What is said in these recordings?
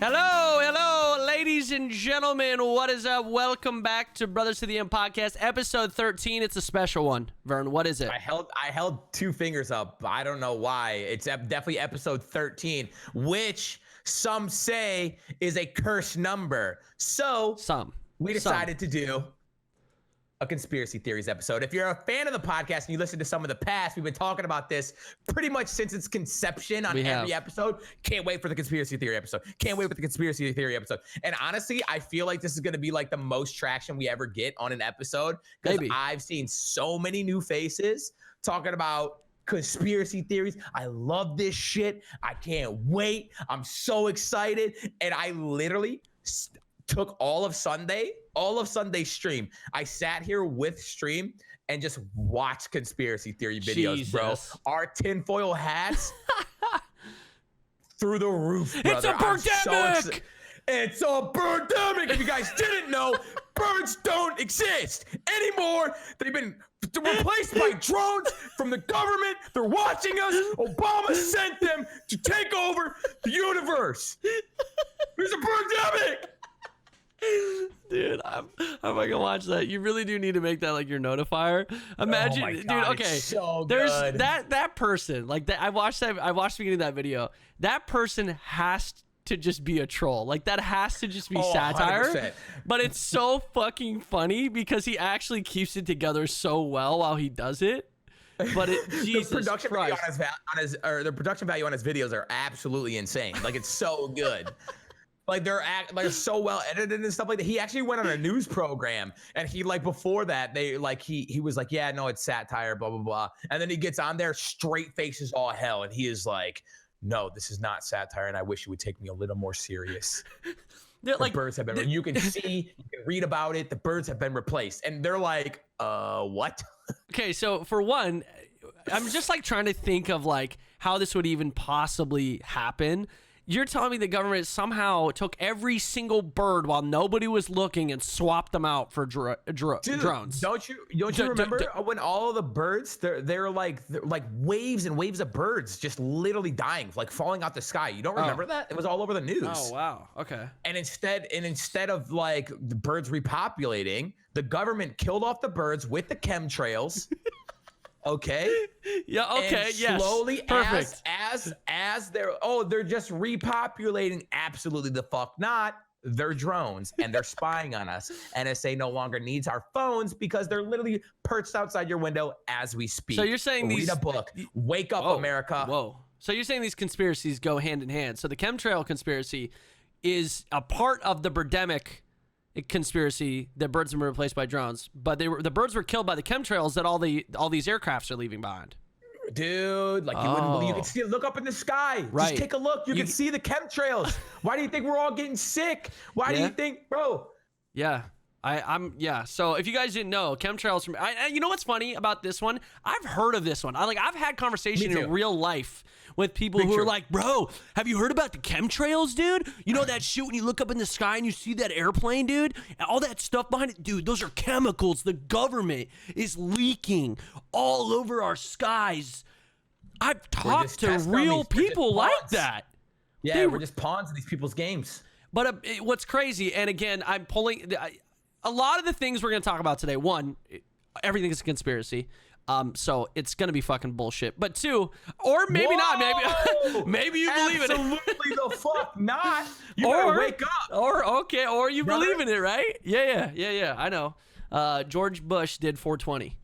Hello, ladies and gentlemen. What is up? Welcome back to Brothers to the End podcast, episode 13. It's a special one. Vern, what is it? I held two fingers up. I don't know why. It's definitely episode 13, which some say is a cursed number. So we decided to do a conspiracy theories episode. If you're a fan of the podcast and you listen to some of the past, we've been talking about this pretty much since its conception on every episode. Can't wait for the conspiracy theory episode. Can't wait for the conspiracy theory episode. And honestly, I feel like this is going to be like the most traction we ever get on an episode, because I've seen so many new faces talking about conspiracy theories. I love this shit. I can't wait. I'm so excited. And I literally took all of Sunday stream. I sat here with stream and just watched conspiracy theory videos, bro. Our tinfoil hats through the roof, brother. It's a pandemic. It's a pandemic. If you guys didn't know, birds don't exist anymore. They've been replaced by drones from the government. They're watching us. Obama sent them to take over the universe. There's a pandemic. Dude, I'm gonna watch that. You really do need to make that like your notifier. Imagine, dude. Okay, so there's good. that person like that. I watched the beginning of that video. That person has to just be a troll. Like that has to just be satire. 100%. But it's so fucking funny because he actually keeps it together so well while he does it. But Jesus the production Christ. value the production value on his videos are absolutely insane. Like it's so good. Like they're so well edited and stuff like that. He actually went on a news program and he like before that he was like, yeah, no, it's satire, blah blah blah. And then he gets on there, straight faces all hell, and he is like, no, this is not satire, and I wish you would take me a little more serious. The birds have been. You can see, you can read about it. The birds have been replaced, and they're like, what? Okay, so for one, I'm just like trying to think of like how this would even possibly happen. You're telling me the government somehow took every single bird while nobody was looking and swapped them out for drones? Don't you remember when all of the birds they're like waves and waves of birds just literally dying, like falling out the sky? You don't remember that? It was all over the news. Oh wow, okay. And instead of like the birds repopulating, the government killed off the birds with the chemtrails. Okay. Yeah. Okay. And yes. slowly, perfect. As they're just repopulating. Absolutely the fuck not. They're drones and they're spying on us. NSA no longer needs our phones because they're literally perched outside your window as we speak. So you're saying read a book. Wake up, America. Whoa. So you're saying these conspiracies go hand in hand. So the chemtrail conspiracy is a part of the birdemic conspiracy that birds have been replaced by drones, but the birds were killed by the chemtrails that all these aircrafts are leaving behind. Dude, like you wouldn't believe. You can see it. Look up in the sky. Right. Just take a look. You can see the chemtrails. Why do you think we're all getting sick? Why do you think, bro? Yeah. Yeah. So if you guys didn't know, chemtrails from you know what's funny about this one? I've heard of this one. I've had conversation in real life with people who are like, bro, have you heard about the chemtrails, dude? You know that shit when you look up in the sky and you see that airplane, dude? And all that stuff behind it, dude, those are chemicals. The government is leaking all over our skies. I've talked to real people like that. Yeah, we're just pawns in these people's games. But what's crazy, and again, I'm pulling a lot of the things we're going to talk about today. One, everything is a conspiracy. So it's going to be fucking bullshit. But two, or maybe not, maybe you believe in it. Absolutely the fuck not. You better wake up. Or you believe in it, right? Yeah, I know. George Bush did 420.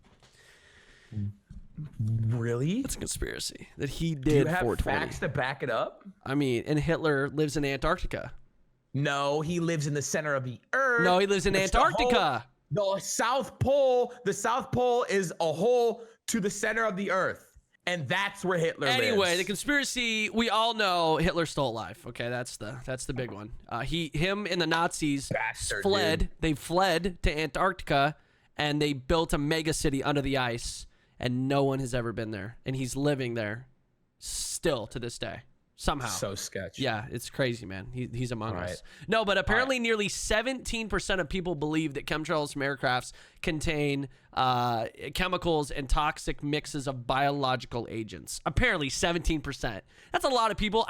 Really? That's a conspiracy that he did. Do you have 420. facts to back it up? I mean, and Hitler lives in Antarctica. No, he lives in the center of the earth. No, he lives in Antarctica. The South Pole is a hole to the center of the earth. And that's where Hitler lives. Anyway, the conspiracy, we all know Hitler stole life. Okay, that's the big one. Him and the Nazis fled. Dude. They fled to Antarctica and they built a mega city under the ice, and no one has ever been there. And he's living there still to this day. somehow. So sketch. Yeah, it's crazy, man. He's among us. No, but apparently nearly 17% of people believe that chemtrails from aircrafts contain chemicals and toxic mixes of biological agents. Apparently 17%. That's a lot of people.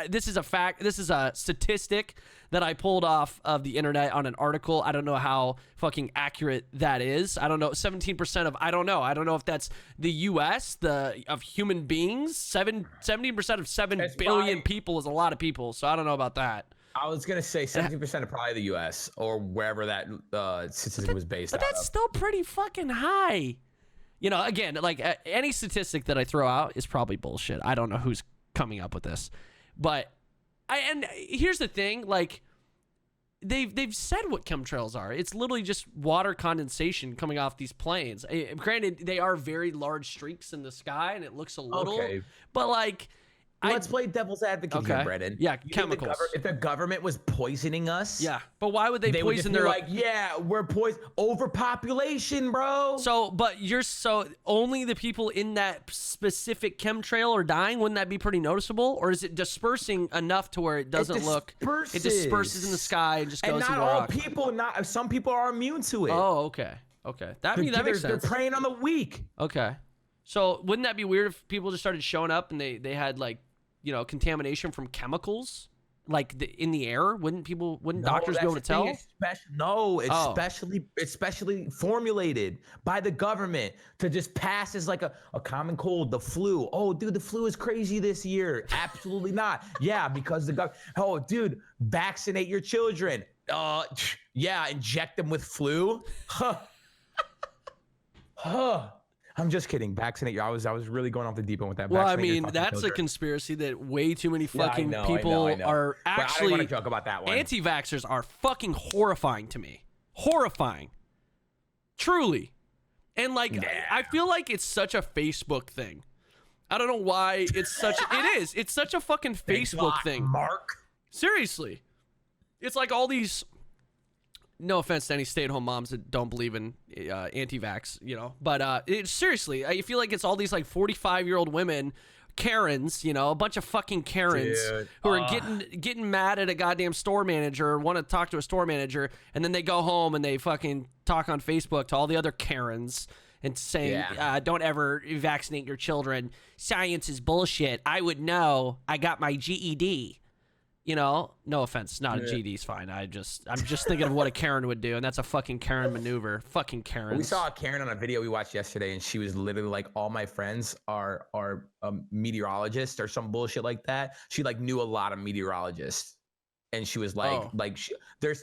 This is a fact. This is a statistic that I pulled off of the internet on an article. I don't know how fucking accurate that is. I don't know. 17% of, I don't know. I don't know if that's the U.S., of human beings. 17% of 7 billion people is a lot of people. So I don't know about that. I was going to say 17% of probably the U.S. or wherever that statistic was based on. But that's still pretty fucking high. You know, again, like any statistic that I throw out is probably bullshit. I don't know who's coming up with this. But and here's the thing, like they've said what chemtrails are. It's literally just water condensation coming off these planes. Granted, they are very large streaks in the sky and it looks a little, but like let's play devil's advocate here, Brennan. Yeah, chemicals. If the government was poisoning us, but why would they poison their? Like, yeah, we're poison, overpopulation, bro. So, but only the people in that specific chemtrail are dying. Wouldn't that be pretty noticeable, or is it dispersing enough to where it doesn't look? It disperses in the sky and just goes. And not all people. Some people are immune to it. Oh, okay. That makes sense. They're preying on the weak. Okay. So wouldn't that be weird if people just started showing up and they had like, you know, contamination from chemicals like in the air? Wouldn't doctors be able to tell? It's specially formulated by the government to just pass as like a common cold, the flu. Oh, dude, the flu is crazy this year. Absolutely not. Yeah, because oh, dude, vaccinate your children. Yeah, inject them with flu. I'm just kidding. Vaccinate you. I was really going off the deep end with that. Well, I mean, that's a conspiracy that way too many fucking people are actually. I don't want to joke about that one. Anti-vaxxers are fucking horrifying to me. Horrifying. Truly. And like, I feel like it's such a Facebook thing. I don't know why it's such. It is. It's such a fucking Facebook thing. Mark. Seriously. It's like all these. No offense to any stay-at-home moms that don't believe in anti-vax, you know, but seriously, I feel like it's all these like 45-year-old women, Karens, you know, a bunch of fucking Karens who are getting mad at a goddamn store manager, or want to talk to a store manager, and then they go home and they fucking talk on Facebook to all the other Karens and saying, don't ever vaccinate your children. Science is bullshit. I would know. I got my GED. You know, no offense, not a GD is fine. I'm just thinking of what a Karen would do, and that's a fucking Karen maneuver. Fucking Karens. We saw a Karen on a video we watched yesterday, and she was literally like, "All my friends are meteorologists or some bullshit like that." She like knew a lot of meteorologists, and she was like,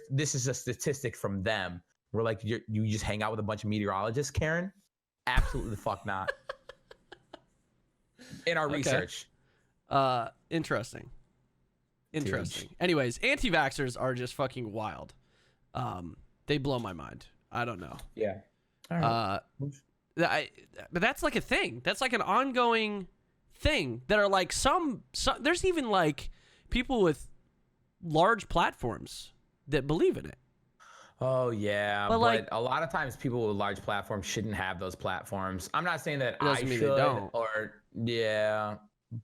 this is a statistic from them. We're like, you just hang out with a bunch of meteorologists, Karen? Absolutely the fuck not. In our research. Interesting. Anyways, anti-vaxxers are just fucking wild. They blow my mind. I don't know. Yeah. All right. But that's like a thing. That's like an ongoing thing that are like some there's even like people with large platforms that believe in it. Oh yeah, but like a lot of times people with large platforms shouldn't have those platforms. I'm not saying that I should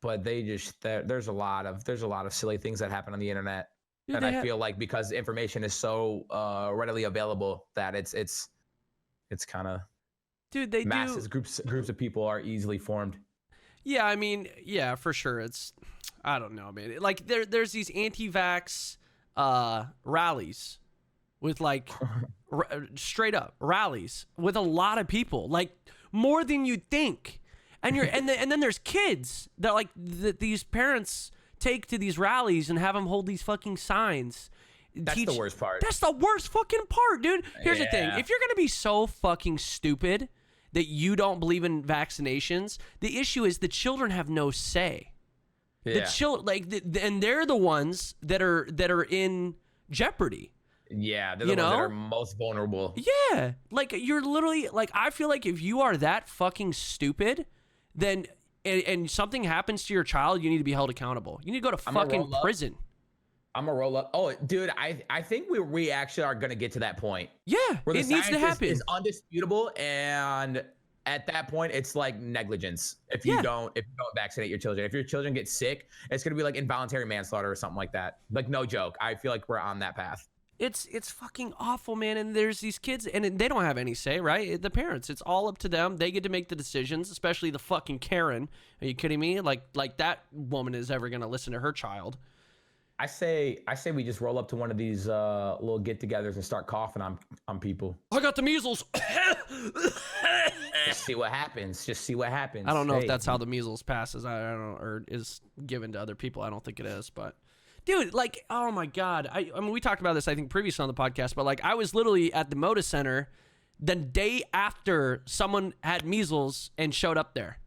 but they just there's a lot of silly things that happen on the internet. Dude, and I feel like because information is so readily available that it's kind of groups of people are easily formed. Yeah, I mean, yeah, for sure. I don't know, man. Like there's these anti-vax rallies with like straight up rallies with a lot of people, like more than you'd think. And then there's kids that like these parents take to these rallies and have them hold these fucking signs. That's the worst part. That's the worst fucking part, dude. Here's the thing. If you're going to be so fucking stupid that you don't believe in vaccinations, the issue is the children have no say. Yeah. And they're the ones that are in jeopardy. Yeah, they're the ones that are most vulnerable. Yeah. Like you're literally like, I feel like if you are that fucking stupid, then and something happens to your child, you need to be held accountable. You need to go to fucking prison. I'm gonna roll up. Oh, dude, I think we actually are gonna get to that point. Yeah, it needs to happen. Is undisputable, and at that point, it's like negligence if you don't vaccinate your children. If your children get sick, it's gonna be like involuntary manslaughter or something like that. Like, no joke. I feel like we're on that path. It's fucking awful, man. And there's these kids, and they don't have any say, right? The parents, it's all up to them. They get to make the decisions, especially the fucking Karen. Are you kidding me? Like that woman is ever gonna listen to her child. I say we just roll up to one of these little get-togethers and start coughing on people. I got the measles. Just see what happens. I don't know if that's how the measles passes. I don't know, or is given to other people. I don't think it is, but dude, like, oh my God. I mean, we talked about this, I think, previously on the podcast, but like, I was literally at the Moda Center the day after someone had measles and showed up there.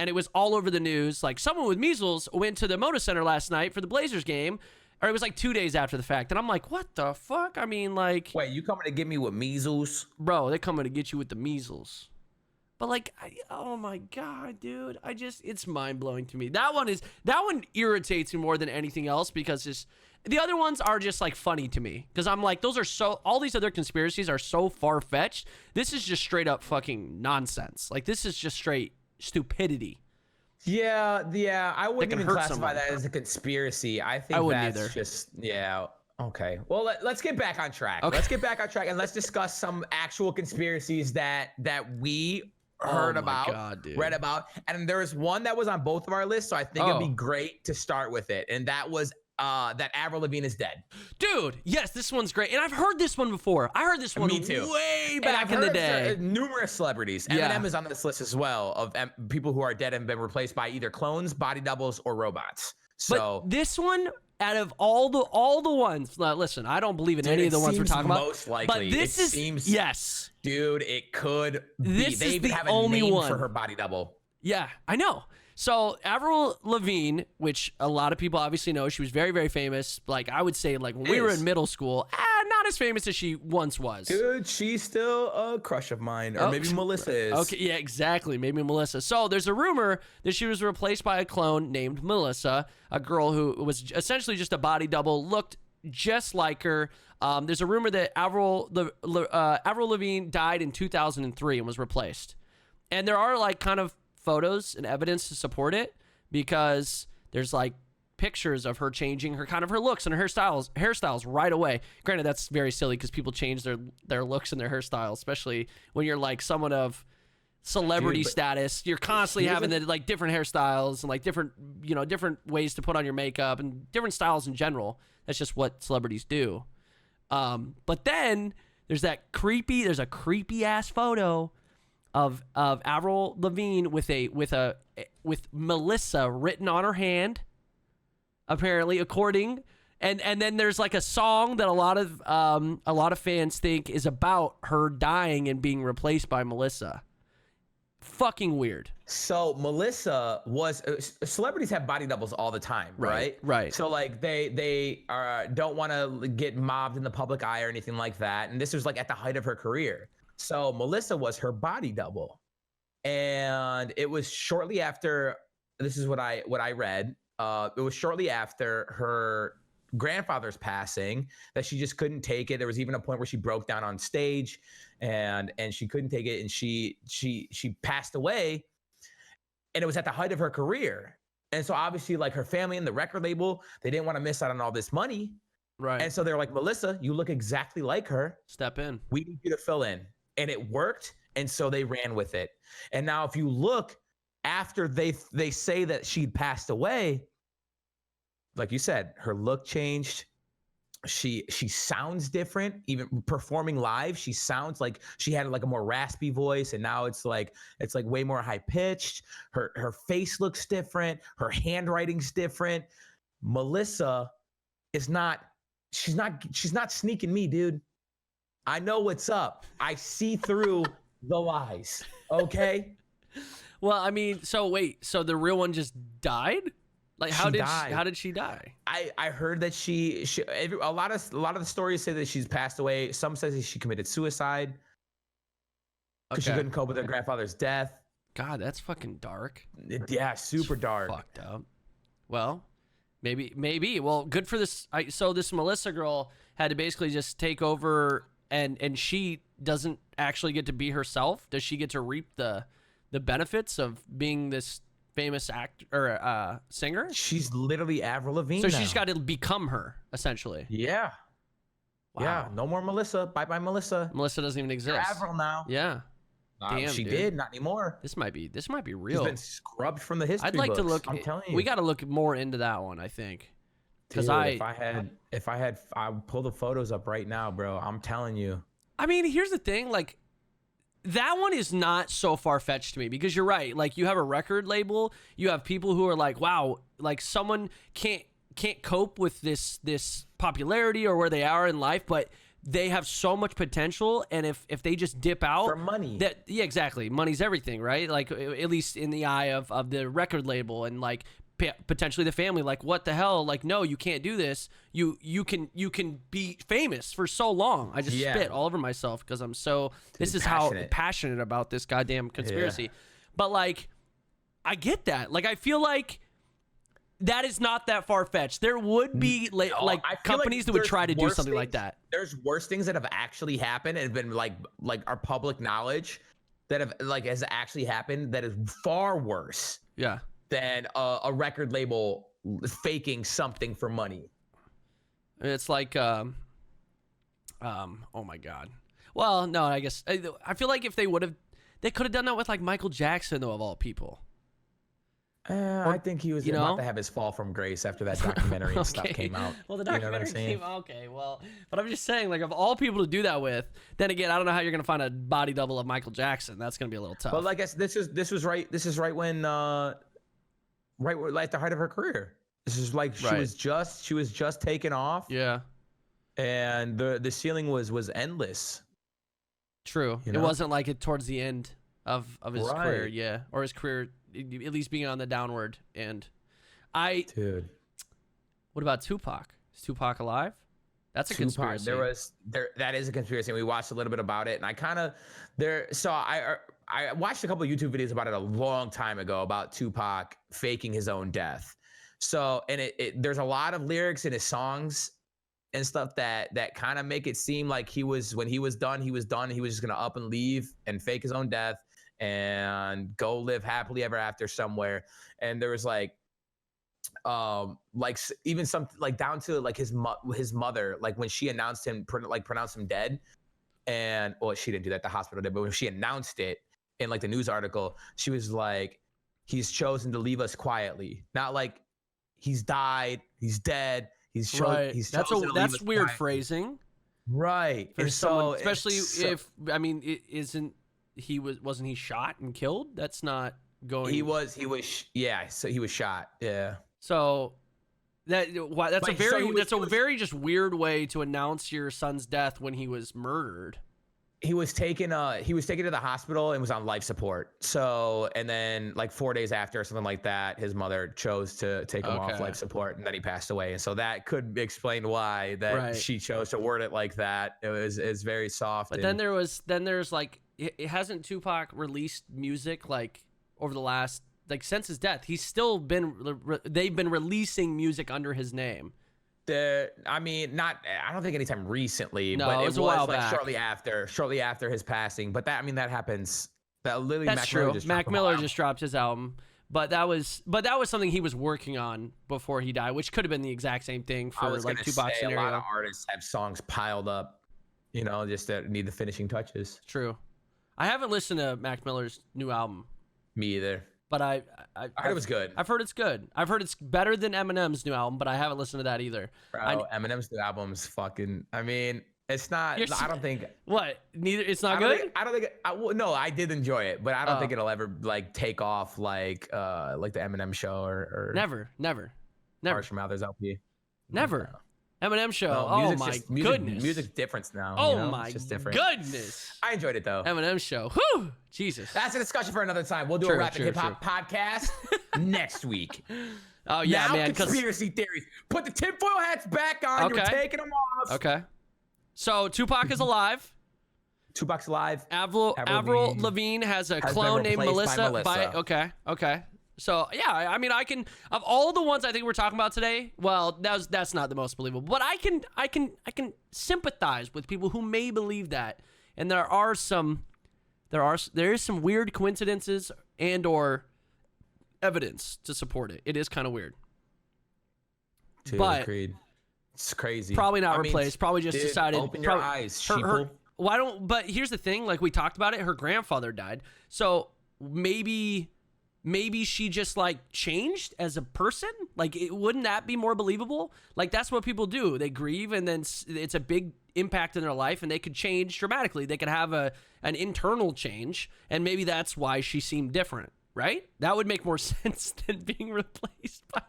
And it was all over the news. Like, someone with measles went to the Moda Center last night for the Blazers game, or it was like 2 days after the fact. And I'm like, what the fuck? I mean, like, wait, you coming to get me with measles? Bro, they're coming to get you with the measles. But like, oh my God, dude. It's mind blowing to me. That one irritates me more than anything else, because the other ones are just like funny to me. Because I'm like, all these other conspiracies are so far fetched. This is just straight up fucking nonsense. Like, this is just straight stupidity. Yeah. I wouldn't even classify that as a conspiracy. I think that's just, okay. Well, let's get back on track. Okay. Let's get back on track, and let's discuss some actual conspiracies that we heard about, read about. And there was one that was on both of our lists, so I think it'd be great to start with it. And that was that Avril Lavigne is dead. Dude, yes, this one's great. And I've heard this one before. I heard this one way back in the day. Numerous celebrities. Eminem is on this list as well, of people who are dead and been replaced by either clones, body doubles, or robots. So but this one, out of all the ones, listen, I don't believe in any of the ones we're talking about. Most likely, but this seems yes, dude, it could be. This they is even the have a only name one for her body double. Yeah, I know. So Avril Lavigne, which a lot of people obviously know, she was very, very famous. Like, I would say, like, when we were in middle school, not as famous as she once was. Dude, she's still a crush of mine, or maybe Melissa is. Okay, yeah, exactly. Maybe Melissa. So there's a rumor that she was replaced by a clone named Melissa, a girl who was essentially just a body double, looked just like her. There's a rumor that Avril Lavigne died in 2003 and was replaced. And there are, like, kind of photos and evidence to support it, because there's like pictures of her changing her looks and her hairstyles right away. Granted, that's very silly, because people change their looks and their hairstyles, especially when you're like someone of celebrity status. You're constantly having the like different hairstyles and like different ways to put on your makeup and different styles in general. That's just what celebrities do. But then there's a creepy ass photo of Avril Lavigne with Melissa written on her hand, apparently, and then there's like a song that a lot of fans think is about her dying and being replaced by Melissa. Fucking weird. So Melissa was celebrities have body doubles all the time, right? Right. So like they don't want to get mobbed in the public eye or anything like that, and this was like at the height of her career. So Melissa was her body double, and it was shortly after. This is what I read. It was shortly after her grandfather's passing that she just couldn't take it. There was even a point where she broke down on stage, and she couldn't take it, and she passed away. And it was at the height of her career, and so obviously, like, her family and the record label, they didn't want to miss out on all this money, right? And so they're like, Melissa, you look exactly like her. Step in. We need you to fill in. And it worked, and so they ran with it. And now if you look after they say that she'd passed away, like you said, her look changed. She sounds different. Even performing live, she sounds like she had like a more raspy voice, and now it's like way more high pitched. Her face looks different. Her handwriting's different. Melissa is not. She's not sneaking me, dude. I know what's up. I see through the lies. Okay. Well, I mean, so the real one just died? Like, how did she die? I heard that a lot of the stories say that she's passed away. Some says that she committed suicide because she couldn't cope with her grandfather's death. God, that's fucking dark. Yeah, super dark. Fucked up. Well, maybe. Well, good for this. So this Melissa girl had to basically just take over, and she doesn't actually get to be herself? Does she get to reap the benefits of being this famous actor or singer? She's literally Avril Lavigne. So she's got to become her, essentially. Yeah. Wow. Yeah. No more Melissa. Bye, Melissa. Melissa doesn't even exist. You're Avril now. Yeah. Damn, she dude. did. Not anymore. This might be real. She's been scrubbed from the history I'd like books. to look. I'm telling you. We got to look more into that one, I think. Because if I had, I would pull the photos up right now, bro. I'm telling you. I mean, here's the thing. Like, that one is not so far-fetched to me because you're right. Like, you have a record label. You have people who are like, wow, like someone can't cope with this popularity or where they are in life, but they have so much potential, and if they just dip out for money, yeah, exactly, money's everything, right? Like, at least in the eye of the record label and like potentially the family, like, what the hell? Like, no, you can't do this. You can be famous for so long. I just spit all over myself because I'm so this is passionate. How passionate about this goddamn conspiracy. Yeah. But like, I get that. Like, I feel like that is not that far-fetched. There would be like companies that would try to do something like that. There's worse things that have actually happened and have been like our public knowledge that have has actually happened that is far worse. Yeah. Than a record label faking something for money. It's like oh my God. Well, no, I guess I feel like if they could have done that with like Michael Jackson, though, of all people. I think he was about to have his fall from grace after that documentary and stuff came out. Well, the documentary came out. Okay, well, but I'm just saying, like, of all people to do that with, then again, I don't know how you're gonna find a body double of Michael Jackson. That's gonna be a little tough. Well, I guess this is right. This is right when like the height of her career. This is like she was just taken off. Yeah. And the ceiling was endless. True. You know? It wasn't like it towards the end of his career, yeah, or his career at least being on the downward end. Dude. What about Tupac? Is Tupac alive? That's a conspiracy. That is a conspiracy. We watched a little bit about it, and I watched a couple of YouTube videos about it a long time ago about Tupac faking his own death. So, and there's a lot of lyrics in his songs and stuff that kind of make it seem like when he was done. He was just gonna up and leave and fake his own death and go live happily ever after somewhere. And there was even something like down to like his mother, like when she announced him, pronounced him dead. And well, she didn't do that, the hospital did, but when she announced it in like the news article, she was like, he's chosen to leave us quietly. Not like he's died, he's dead, he's chosen. He's chosen to leave us weird quietly. Phrasing. Right. For someone, especially wasn't he shot and killed? That's not going. He was so he was shot. Yeah. So that's a very just weird way to announce your son's death when he was murdered. He was taken to the hospital and was on life support. So, and then like 4 days after or something like that, his mother chose to take him off life support, and then he passed away. And so that could explain why she chose to word it like that. It's very soft. But there's like, it hasn't Tupac released music like over the last, like since his death? He's still they've been releasing music under his name. I don't think anytime recently, no, but it was a while like back. shortly after his passing. But that happens. That's true. Mac Miller just dropped his album, but that was something he was working on before he died, which could have been the exact same thing for like Tupac scenario. A lot of artists have songs piled up, just that need the finishing touches. True. I haven't listened to Mac Miller's new album. Me either. But I heard it was good. I've heard it's good. I've heard it's better than Eminem's new album, but I haven't listened to that either. Bro, Eminem's new album's fucking. I mean, it's not. I don't think. What? Neither. It's not good. No, I did enjoy it, but I don't think it'll ever like take off like the Eminem show or. Never. Marshall Mathers LP. Never. No. Eminem show. No, goodness. Music's different now. My it's different. Goodness. I enjoyed it though. Eminem show. Whew. Jesus. That's a discussion for another time. We'll do a Rapid Hip Hop podcast next week. Oh yeah, now, man. Conspiracy theories. Put the tinfoil hats back on. You're taking them off. Okay. So Tupac is alive. Tupac's alive. Avril Lavigne has a clone named Melissa. Okay. So yeah, I mean, I can, of all the ones I think we're talking about today, well, that's not the most believable, but I can sympathize with people who may believe that and there is some weird coincidences and or evidence to support it. It is kind of weird. Dude, but agreed. It's crazy. Probably not replaced. Probably just decided. Open your eyes, sheeple. Why don't? But here's the thing. Like we talked about it, her grandfather died. So maybe she just like changed as a person. Like, wouldn't that be more believable? Like that's what people do. They grieve, and then it's a big impact in their life, and they could change dramatically. They could have an internal change, and maybe that's why she seemed different. Right? That would make more sense than being replaced by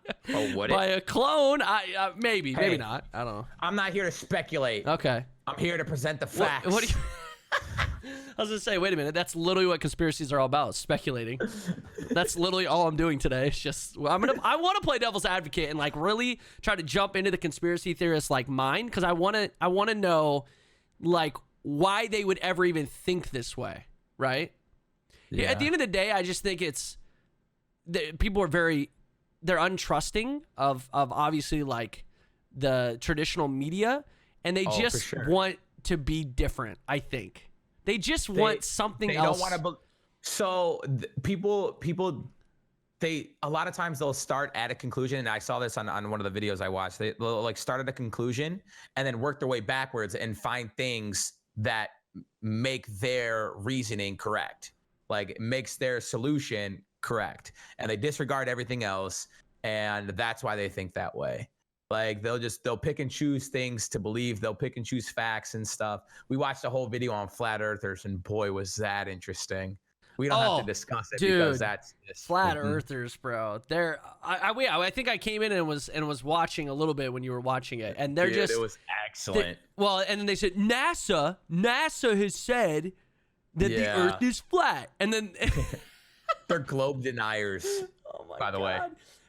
a clone. Maybe not. I don't know. I'm not here to speculate. Okay. I'm here to present the facts. What do you... I was gonna say, wait a minute. That's literally what conspiracies are all about, speculating. That's literally all I'm doing today. It's just I want to play devil's advocate and like really try to jump into the conspiracy theorist like mind, because I want to know like why they would ever even think this way, right? Yeah. At the end of the day, I just think people are they're untrusting of obviously like the traditional media, and they just want to be different. I think they just want something else. They don't want to. People, a lot of times they'll start at a conclusion, and I saw this on one of the videos I watched. They'll like start at a conclusion and then work their way backwards and find things that make their reasoning correct. Like it makes their solution correct, and they disregard everything else, and that's why they think that way. Like they'll pick and choose things to believe. They'll pick and choose facts and stuff. We watched a whole video on flat earthers, and boy, was that interesting. We don't have to discuss it because that's just, flat earthers, bro. I think I came in and was watching a little bit when you were watching it, and it was excellent. And then they said NASA has said that the Earth is flat, and then they're globe deniers. Oh my by the way.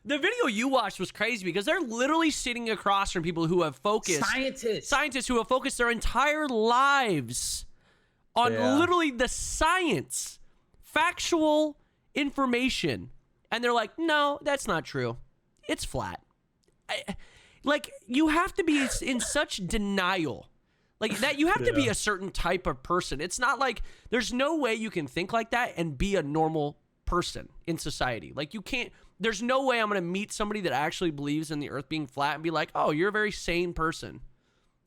The video you watched was crazy because they're literally sitting across from people who have focused scientists who have focused their entire lives on literally the science, factual information, and they're like, no, that's not true. It's flat. Like you have to be in such denial. Like that, you have to be a certain type of person. It's not like there's no way you can think like that and be a normal person in society. Like you can't. There's no way I'm gonna meet somebody that actually believes in the Earth being flat and be like, "Oh, you're a very sane person."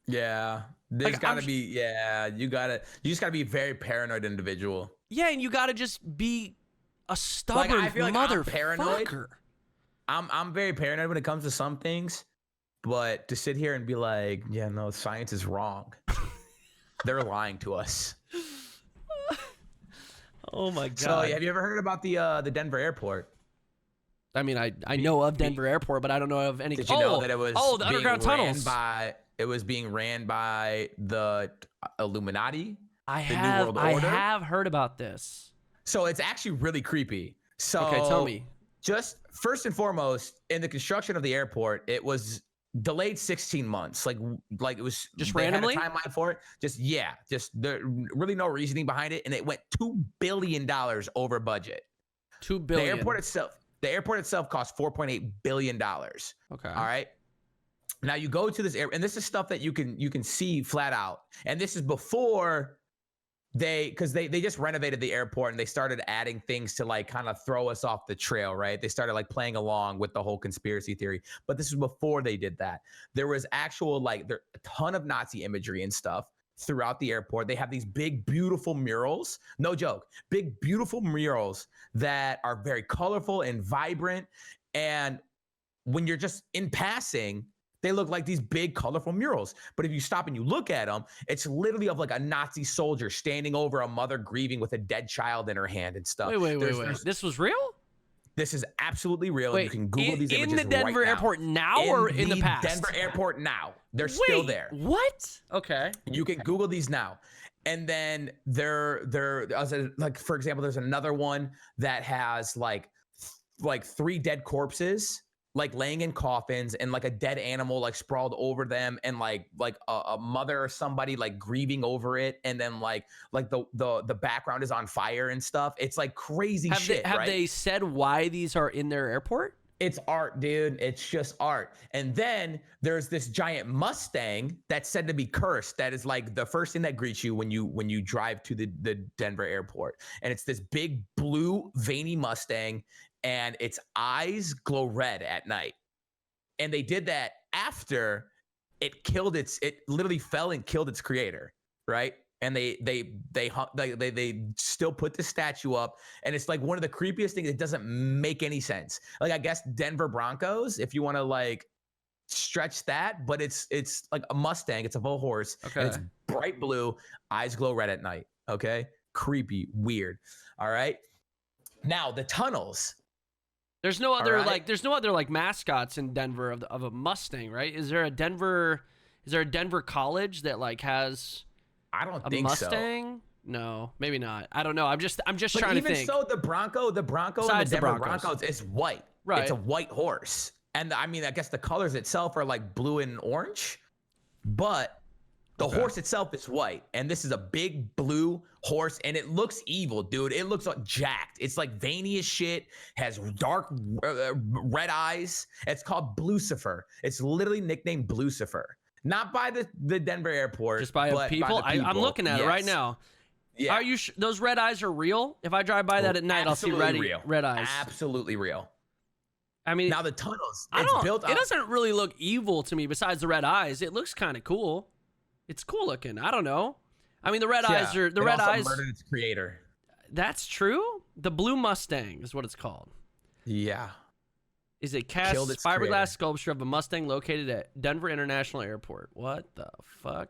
Yeah, there's gotta be. Yeah, you just gotta be a very paranoid individual. Yeah, and you gotta just be a stubborn motherfucker. I'm very paranoid when it comes to some things. But to sit here and be like, yeah, no, science is wrong. They're lying to us. Oh my God. So have you ever heard about the Denver airport? I mean, I know of Denver Airport, but I don't know of any. Did you know that it was the underground tunnels? It was being ran by the Illuminati. I have heard about this. So it's actually really creepy. So okay, tell me. Just first and foremost, in the construction of the airport, it was delayed 16 months. Like it was just randomly. Had a timeline for it. Just there really no reasoning behind it, and it went $2 billion over budget. $2 billion. The airport itself cost $4.8 billion. Okay. All right. Now you go to this air, and this is stuff that you can see flat out. And this is before because they just renovated the airport and they started adding things to like kind of throw us off the trail, right? They started like playing along with the whole conspiracy theory, but this is before they did that. There was actual a ton of Nazi imagery and stuff throughout the airport. They have these big, beautiful murals, no joke, big, beautiful murals that are very colorful and vibrant. And when you're just in passing, they look like these big, colorful murals. But if you stop and you look at them, it's literally of like a Nazi soldier standing over a mother grieving with a dead child in her hand and stuff. Wait. This was real? This is absolutely real. You can Google these images in the Denver airport now or in the past? Denver airport now. They're still there. What? Okay. You can Google these now. And then like, for example, there's another one that has like 3 dead corpses, like laying in coffins, and like a dead animal like sprawled over them, and like a mother or somebody like grieving over it, and then like the background is on fire and stuff. It's like crazy shit. Have they said why these are in their airport? It's art, dude. It's just art. And then there's this giant Mustang that's said to be cursed. That is like the first thing that greets you when you drive to the Denver airport. And it's this big blue veiny Mustang, and its eyes glow red at night. And they did that after it literally fell and killed its creator, right? And they still put the statue up, and it's like one of the creepiest things. It doesn't make any sense. Like, I guess Denver Broncos, if you want to like stretch that, but it's like a Mustang. It's a full horse. Okay. And it's bright blue, eyes glow red at night. Okay, creepy, weird. All right. Now the tunnels. There's no other like mascots in Denver of a Mustang, right? Is there a Denver college that like has? I don't think Mustang? so. No, maybe not. I don't know. I'm just trying to think. Even so, the Bronco and the Denver Broncos is white. Right. It's a white horse. And I mean, I guess the colors itself are like blue and orange, but the horse itself is white. And this is a big blue horse, and it looks evil, dude. It looks like jacked. It's like veiny as shit, has dark red eyes. It's called Blucifer. It's literally nicknamed Blucifer. Not by the Denver airport, just by people. I'm looking at it right now. Yeah. Are you? Those red eyes are real? If I drive by that at night, I'll see red eyes. Absolutely real. I mean, now the tunnels. It doesn't really look evil to me. Besides the red eyes, it looks kind of cool. It's cool looking. I don't know. I mean, the red eyes are the red eyes. Murdered its creator. That's true. The Blue Mustang is what it's called. Yeah. Is a cast fiberglass sculpture of a Mustang located at Denver International Airport. What the fuck?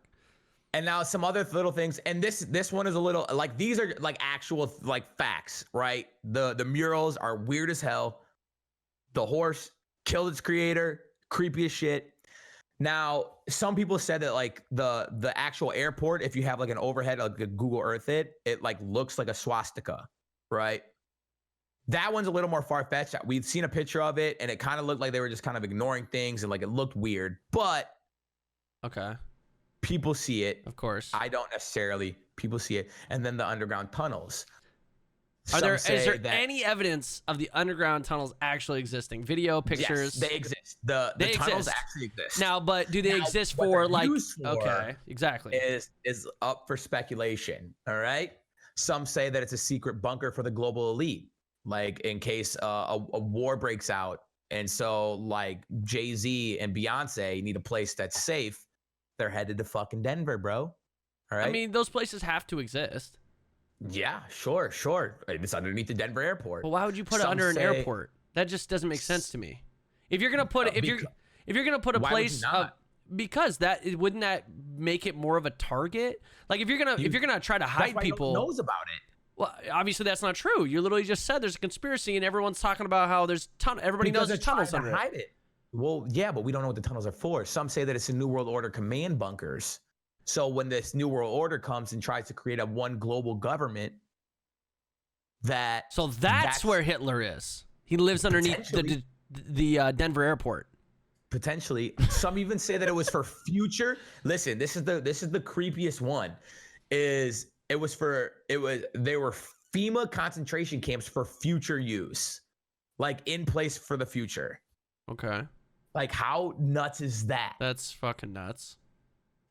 And now some other little things. And this one is a little like, these are like actual like facts, right? The murals are weird as hell. The horse killed its creator, creepy as shit. Now, some people said that like the actual airport, if you have like an overhead, like a Google Earth it like looks like a swastika, right? That one's a little more far-fetched. We've seen a picture of it, and it kind of looked like they were just kind of ignoring things, and like it looked weird. But people see it. Of course. I don't necessarily. People see it. And then the underground tunnels. Is there any evidence of the underground tunnels actually existing? Video, pictures? Yes, they exist. The tunnels actually exist. Now, but do they exist for like? Okay, exactly. Is up for speculation. All right. Some say that it's a secret bunker for the global elite, like in case a war breaks out, and so like Jay-Z and Beyonce need a place that's safe. They're headed to fucking Denver, bro. All right. I mean, those places have to exist. Yeah, sure. It's underneath the Denver airport. Well, why would you put it under an airport? That just doesn't make sense to me. If you're gonna put it, if you're gonna put a place, because wouldn't that make it more of a target? Like if you're gonna try to hide people, no one knows about it. Well, obviously that's not true. You literally just said there's a conspiracy, and everyone's talking about how there's everybody knows there's tunnels under it. Hide it. Well, yeah, but we don't know what the tunnels are for. Some say that it's a New World Order command bunkers. So when this New World Order comes and tries to create a one global government, that's where Hitler is. He lives underneath the Denver airport. Potentially. Some even say that it was for future. Listen, this is the creepiest one. They were FEMA concentration camps for future use, like in place for the future. Okay. Like how nuts is that? That's fucking nuts.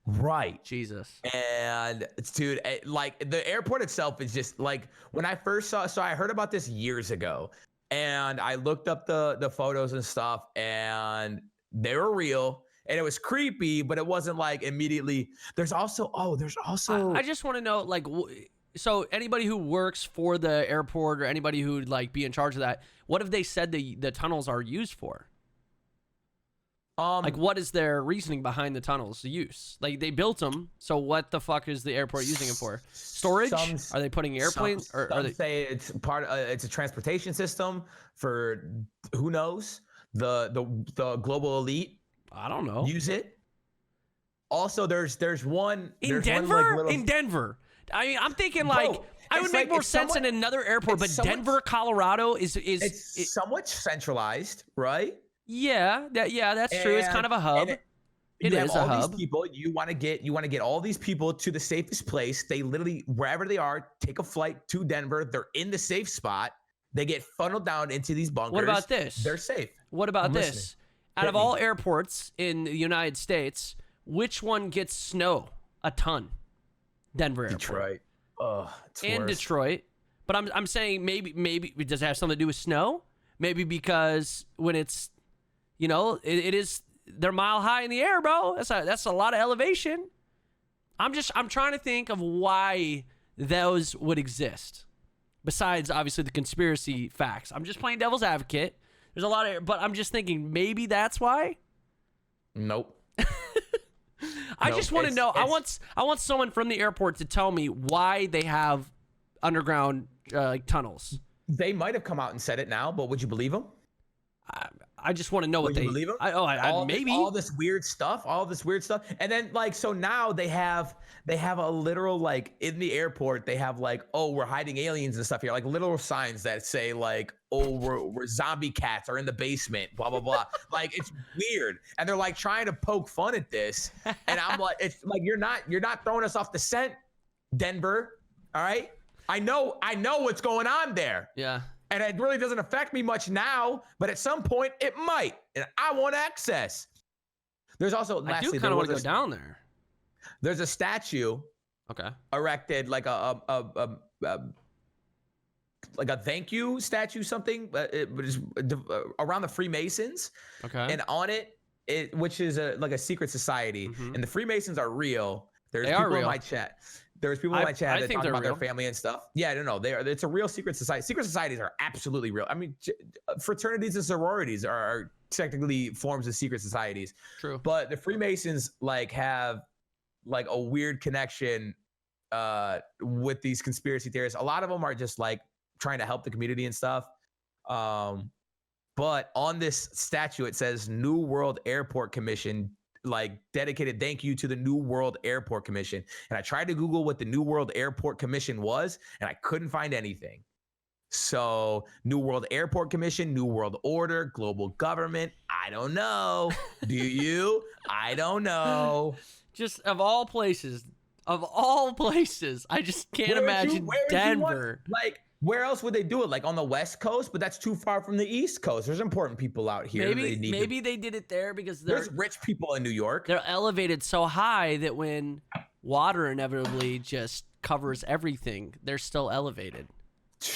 Right. Jesus. And dude, like the airport itself is just like when I first saw, so I heard about this years ago and I looked up the photos and stuff and they were real and it was creepy, but it wasn't like immediately. There's also. I just want to know, like, so anybody who works for the airport or anybody who'd like be in charge of that, what have they said the tunnels are used for? Like, what is their reasoning behind the tunnels' use? Like, they built them, so what the fuck is the airport using them for? Storage? Are they putting airplanes? Some say it's it's a transportation system for who knows the global elite. I don't know. Use it. Also, there's one in Denver. In Denver, I mean, I'm thinking like. I would make more sense in another airport, but Denver, Colorado is somewhat centralized, right? Yeah, that's true. It's kind of a hub. It is a hub. These people, you want to get all these people to the safest place. They literally, wherever they are, take a flight to Denver. They're in the safe spot. They get funneled down into these bunkers. What about this? They're safe. What about this? Out of all airports in the United States, which one gets snow a ton? Denver Airport. Detroit. Oh, it's and worse. Detroit. But I'm saying maybe does it have something to do with snow? Maybe because when it's, you know, it is, they're mile high in the air, bro. That's a lot of elevation. I'm trying to think of why those would exist. Besides, obviously, the conspiracy facts. I'm just playing devil's advocate. There's a lot of, but I'm just thinking maybe that's why. Nope. I just want to know. I want someone from the airport to tell me why they have underground tunnels. They might have come out and said it now, but would you believe them? I just want to know what they believe them. Maybe all this weird stuff, and then like so now they have a literal like in the airport they have like, oh, we're hiding aliens and stuff here, like literal signs that say like, oh, we're zombie cats are in the basement, blah blah blah. Like it's weird, and they're like trying to poke fun at this, and I'm like, it's like you're not throwing us off the scent, Denver. All right, I know what's going on there. Yeah. And it really doesn't affect me much now, but at some point it might, and I want access. There's also, I do kind of want to go down there. There's a statue, erected like a thank you statue, something, it was around the Freemasons. Okay. And on it, which is like a secret society, and the Freemasons are real. There's people in my chat. There's people in my chat that talk about their family and stuff. Yeah, no, they are. It's a real secret society. Secret societies are absolutely real. I mean, fraternities and sororities are technically forms of secret societies. True. But the Freemasons like have like a weird connection with these conspiracy theorists. A lot of them are just like trying to help the community and stuff. But on this statue, it says New World Airport Commission, like dedicated thank you to the New World Airport Commission. And I tried to Google what the New World Airport Commission was, and I couldn't find anything. So New World Airport Commission, New World Order, global government. I don't know. Do you? I don't know. Just of all places, I just can't imagine Denver. Like, where else would they do it? Like on the West Coast, but that's too far from the East Coast. There's important people out here. Maybe they did it there because there's rich people in New York. They're elevated so high that when water inevitably just covers everything, they're still elevated.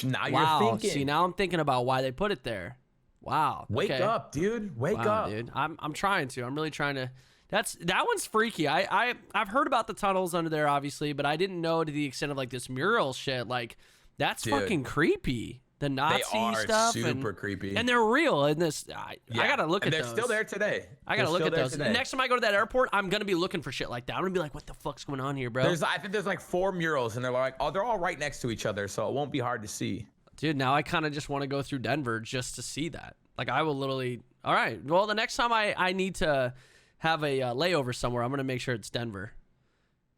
Now you're thinking. See, now I'm thinking about why they put it there. Wow. Wake up, dude. Wake up, dude. I'm trying to. I'm really trying to. That one's freaky. I've heard about the tunnels under there, obviously, but I didn't know to the extent of like this mural shit. Like. That's fucking creepy. The Nazi stuff. They are super creepy. And they're real in this. I gotta look at those. They're still there today. I gotta look at those. Next time I go to that airport, I'm gonna be looking for shit like that. I'm gonna be like, what the fuck's going on here, bro? I think there's like 4 murals, and they're like, oh, they're all right next to each other, so it won't be hard to see. Dude, now I kind of just want to go through Denver just to see that. Like, I will literally. All right. Well, the next time I need to have a layover somewhere, I'm gonna make sure it's Denver.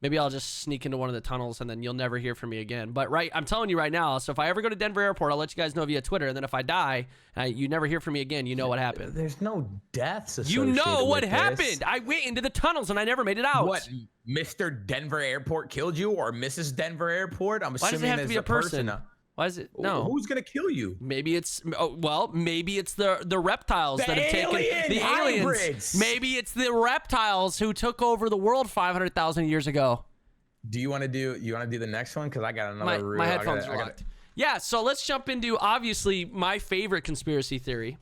Maybe I'll just sneak into one of the tunnels and then you'll never hear from me again. But I'm telling you right now, so if I ever go to Denver Airport, I'll let you guys know via Twitter. And then if I die, you never hear from me again, you know what happened. There's no deaths associated You know what with happened. This. I went into the tunnels and I never made it out. What, Mr. Denver Airport killed you or Mrs. Denver Airport? I'm assuming Why does it have to be a person? Why is it? No. Who's going to kill you? Maybe it's, maybe it's the reptiles that have taken the aliens. Hybrids. Maybe it's the reptiles who took over the world 500,000 years ago. Do you want to do the next one? Because I got another reel. My headphones are locked. Yeah, so let's jump into obviously my favorite conspiracy theory.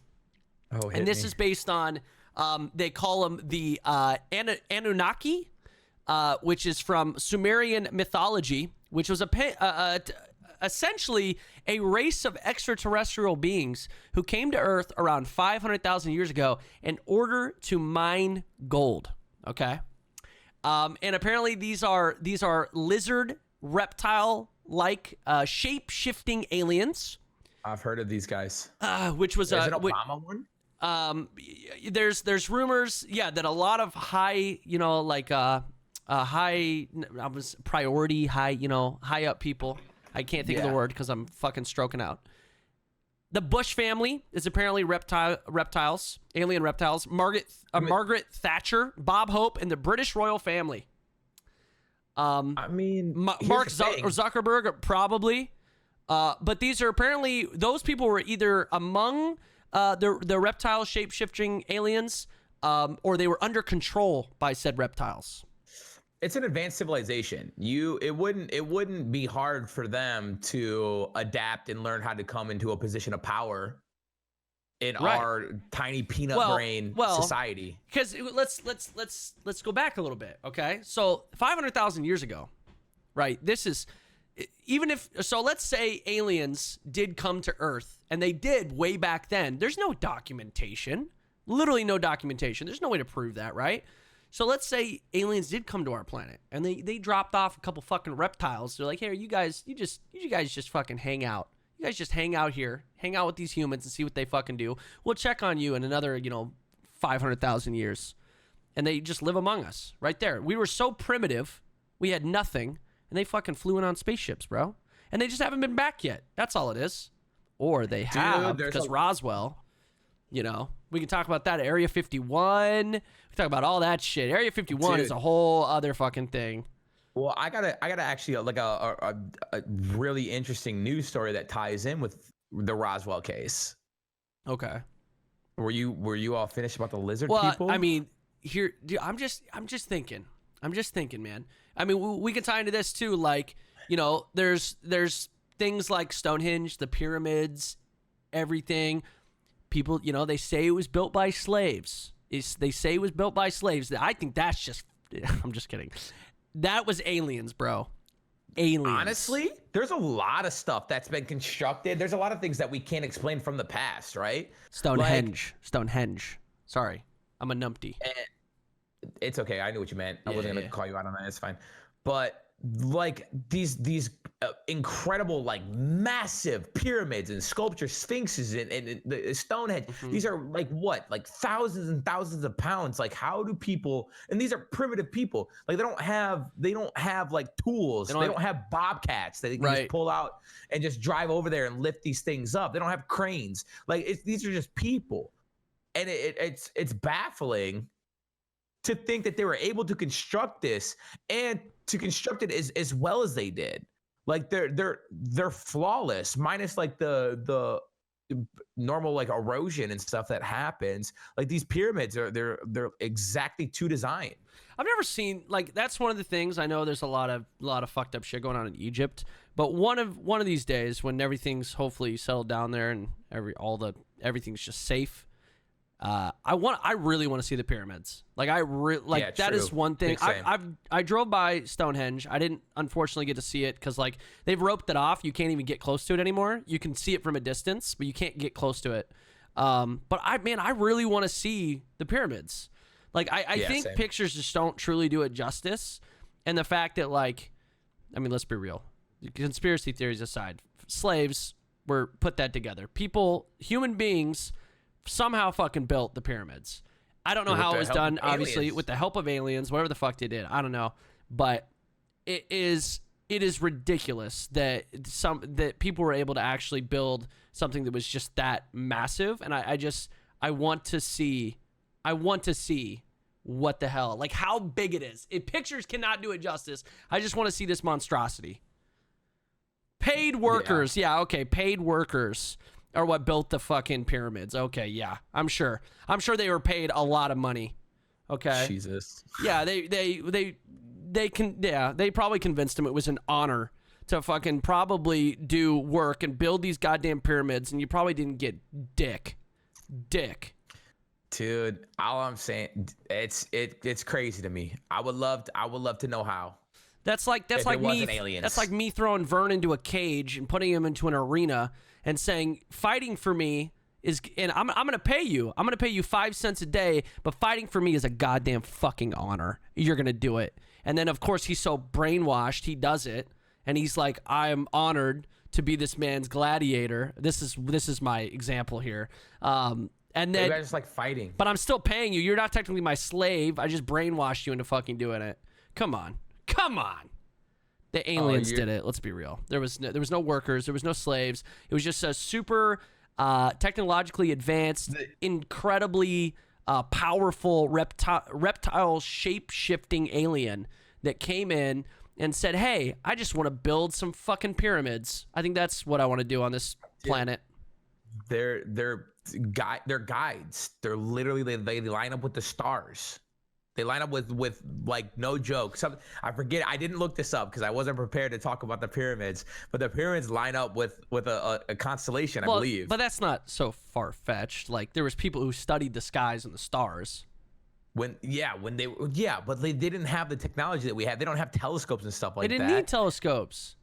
Oh, and this is based on they call them the Anunnaki, which is from Sumerian mythology, which was essentially a race of extraterrestrial beings who came to Earth around 500,000 years ago in order to mine gold. Okay. And apparently these are lizard reptile-like shape-shifting aliens. I've heard of these guys. Which was is it Obama one? There's rumors, that a lot of high, priority, high up people. I can't think of the word because I'm fucking stroking out. The Bush family is apparently reptiles, alien reptiles. Margaret Thatcher, Bob Hope, and the British royal family. I mean, Mark Zuckerberg, probably. But these are apparently, those people were either among the reptile shape-shifting aliens, or they were under control by said reptiles. It's an advanced civilization. It wouldn't be hard for them to adapt and learn how to come into a position of power in our tiny peanut brain society. Because let's go back a little bit, okay? So 500,000 years ago, right? This is, even if, so let's say aliens did come to Earth, and they did way back then. There's no documentation, literally no documentation. There's no way to prove that, right? So let's say aliens did come to our planet, and they dropped off a couple fucking reptiles. They're like, hey, you guys just fucking hang out. You guys just hang out here, hang out with these humans and see what they fucking do. We'll check on you in another, 500,000 years. And they just live among us right there. We were so primitive. We had nothing. And they fucking flew in on spaceships, bro. And they just haven't been back yet. That's all it is. Or they have, because Roswell, we can talk about that. Area 51. We can talk about all that shit. Area 51 is a whole other fucking thing. Well, I gotta actually like a really interesting news story that ties in with the Roswell case. Okay. Were you all finished about the lizard people? Well, I mean, here, dude, I'm just thinking, man. I mean, we can tie into this too. Like, there's things like Stonehenge, the pyramids, everything. People, they say it was built by slaves. They say it was built by slaves. I think that's just, I'm just kidding. That was aliens, bro. Aliens. Honestly, there's a lot of stuff that's been constructed. There's a lot of things that we can't explain from the past, right? Stonehenge. Sorry, I'm a numpty. It's okay. I knew what you meant. I wasn't gonna call you out on that. It's fine. But like these incredible, like massive pyramids and sculpture, sphinxes and the Stonehenge. These are like what, like thousands and thousands of pounds. Like, how do people? And these are primitive people. Like they don't have like tools. They don't have bobcats that they can just pull out and just drive over there and lift these things up. They don't have cranes. Like these are just people, and it's baffling to think that they were able to construct this and to construct it as well as they did. Like they're flawless, minus like the normal like erosion and stuff that happens. Like these pyramids they're exactly to design. I've never seen, like, that's one of the things. I know there's a lot of fucked up shit going on in Egypt, but one of these days when everything's hopefully settled down there and everything's just safe, I really want to see the pyramids. Like that is one thing. I drove by Stonehenge. I didn't unfortunately get to see it because like they've roped it off. You can't even get close to it anymore. You can see it from a distance, but you can't get close to it. But I really want to see the pyramids. Like I think same. Pictures just don't truly do it justice. And the fact that, like, I mean, let's be real. Conspiracy theories aside, slaves were put that together. Human beings somehow fucking built the pyramids. I don't know how it was done, obviously, with the help of aliens, whatever the fuck they did. I don't know. But it is ridiculous that people were able to actually build something that was just that massive. And I want to see what the hell, like how big it is. Pictures cannot do it justice. I just want to see this monstrosity. Paid workers. Yeah, okay. Paid workers are what built the fucking pyramids. Okay, yeah. I'm sure they were paid a lot of money. Okay. Jesus. Yeah, they probably convinced him it was an honor to fucking probably do work and build these goddamn pyramids, and you probably didn't get dick. Dude, all I'm saying, it's crazy to me. I would love to know how. That's like me. That's like me throwing Vern into a cage and putting him into an arena and saying, fighting for me is, and I'm gonna pay you. I'm gonna pay you 5 cents a day, but fighting for me is a goddamn fucking honor. You're gonna do it. And then of course he's so brainwashed, he does it, and he's like, I am honored to be this man's gladiator. This is my example here. And then you guys just like fighting. But I'm still paying you. You're not technically my slave. I just brainwashed you into fucking doing it. Come on. The aliens did it. Let's be real. There was no workers. There was no slaves. It was just a super technologically advanced, incredibly powerful reptile shape-shifting alien that came in and said, "Hey, I just want to build some fucking pyramids. I think that's what I want to do on this planet." They're guides. They're literally they line up with the stars. They line up with like, no joke. I forget. I didn't look this up because I wasn't prepared to talk about the pyramids. But the pyramids line up with a constellation, I believe. But that's not so far fetched. Like, there was people who studied the skies and the stars. But they didn't have the technology that we have. They don't have telescopes and stuff like that. They didn't need telescopes.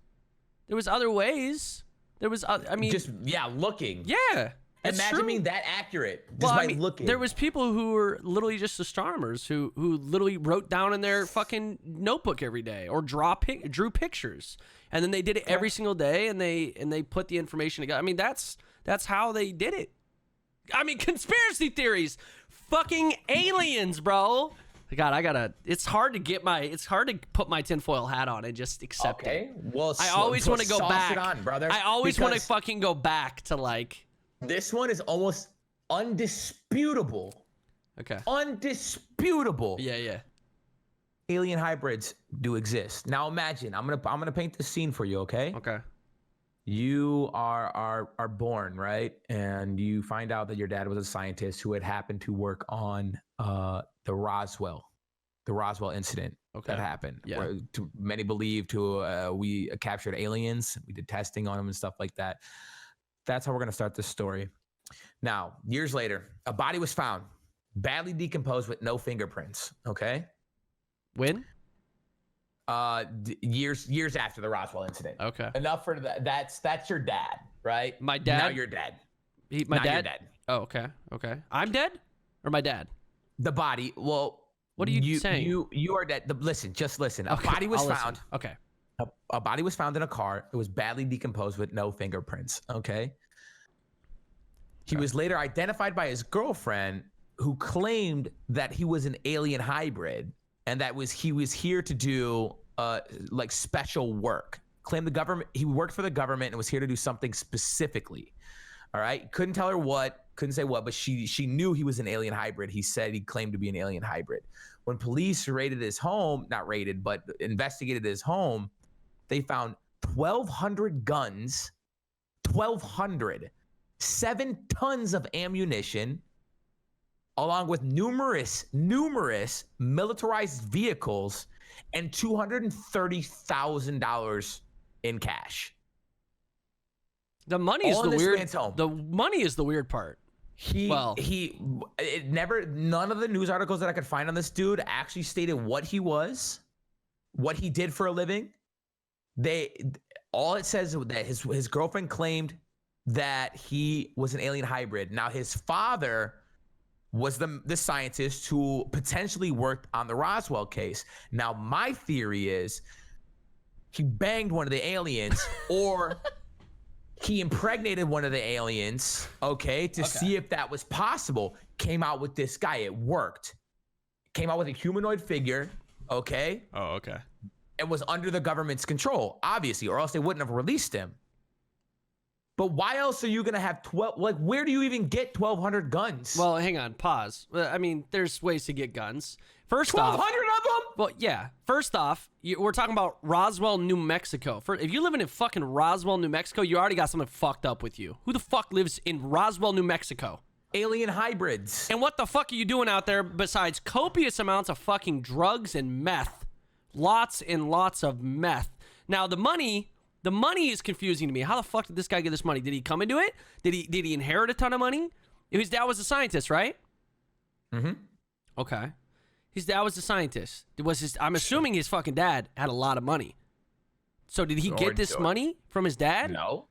There was other ways. There was, looking. Yeah. Imagine being that accurate just by looking. There was people who were literally just astronomers who literally wrote down in their fucking notebook every day or drew pictures, and then they did it every single day, and they put the information together. I mean, that's how they did it. I mean, conspiracy theories, fucking aliens, bro. God, it's hard to put my tinfoil hat on and just accept it. Well, I always want to go back. It on, brother, I always want to fucking go back to like. This one is almost undisputable. Okay. Undisputable. Yeah. Alien hybrids do exist. Now imagine, I'm gonna paint the scene for you, okay? Okay. You are born, right? And you find out that your dad was a scientist who had happened to work on the Roswell incident that happened. Yeah. Where many believe we captured aliens. We did testing on them and stuff like that. That's how we're going to start this story. Now, years later, a body was found, badly decomposed with no fingerprints, okay? When? Years after the Roswell incident. Okay. Enough for that. That's your dad, right? My dad? Now you're dead. My dad? You're dead. Oh, okay. I'm dead? Or my dad? The body, well... What are you saying? You are dead. Just listen. Okay, A body was found. Listen. Okay. A body was found in a car. It was badly decomposed with no fingerprints. Okay. He was later identified by his girlfriend, who claimed that he was an alien hybrid and that he was here to do like special work. Claimed he worked for the government and was here to do something specifically. All right. Couldn't tell her what, couldn't say what, but she knew he was an alien hybrid. He said he claimed to be an alien hybrid. When police raided his home, not raided, but investigated his home, they found 1,200 guns, 1,200, 7 tons of ammunition, along with numerous militarized vehicles, and $230,000 in cash. The money is the weird. The money is the weird part. None of the news articles that I could find on this dude actually stated what he was, what he did for a living. All it says is that his girlfriend claimed that he was an alien hybrid. Now his father was the scientist who potentially worked on the Roswell case. Now my theory is he banged one of the aliens or he impregnated one of the aliens, to see if that was possible. Came out with this guy. It worked. Came out with a humanoid figure, okay? Oh, okay. And was under the government's control, obviously, or else they wouldn't have released him. But why else are you going to have 12? Like, where do you even get 1,200 guns? Well, hang on, pause. I mean, there's ways to get guns. First 1,200 off, of them? Well, yeah. First off, we're talking about Roswell, New Mexico. If you're living in fucking Roswell, New Mexico, you already got something fucked up with you. Who the fuck lives in Roswell, New Mexico? Alien hybrids. And what the fuck are you doing out there besides copious amounts of fucking drugs and meth? Lots and lots of meth. Now, the money is confusing to me. How the fuck did this guy get this money? Did he come into it? Did he inherit a ton of money? His dad was a scientist, right? Mm-hmm. Okay. His dad was a scientist. I'm assuming his fucking dad had a lot of money. So did he get this money from his dad? No.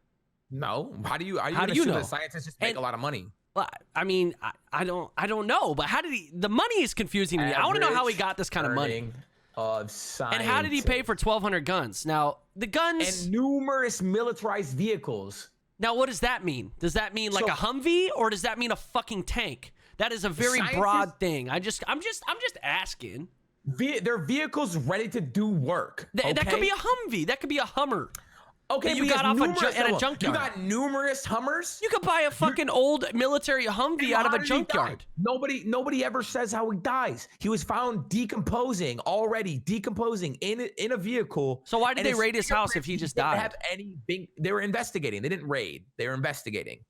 How do you know that scientists just make a lot of money? Well, I mean, I don't know, but how did he? The money is confusing to me. I want to know how he got this kind of money. Of science. And how did he pay for 1,200 guns? Now, the guns... And numerous militarized vehicles. Now, what does that mean? Does that mean like a Humvee, or does that mean a fucking tank? That is a very broad thing. I'm just asking. They're vehicles ready to do work. That could be a Humvee. That could be a Hummer. Okay, you got off at a junkyard. You got numerous Hummers. You could buy a fucking old military Humvee out of a junkyard. Nobody ever says how he dies. He was found decomposing in a vehicle. So why did they raid his house if he just died? They were investigating. They didn't raid. They were investigating.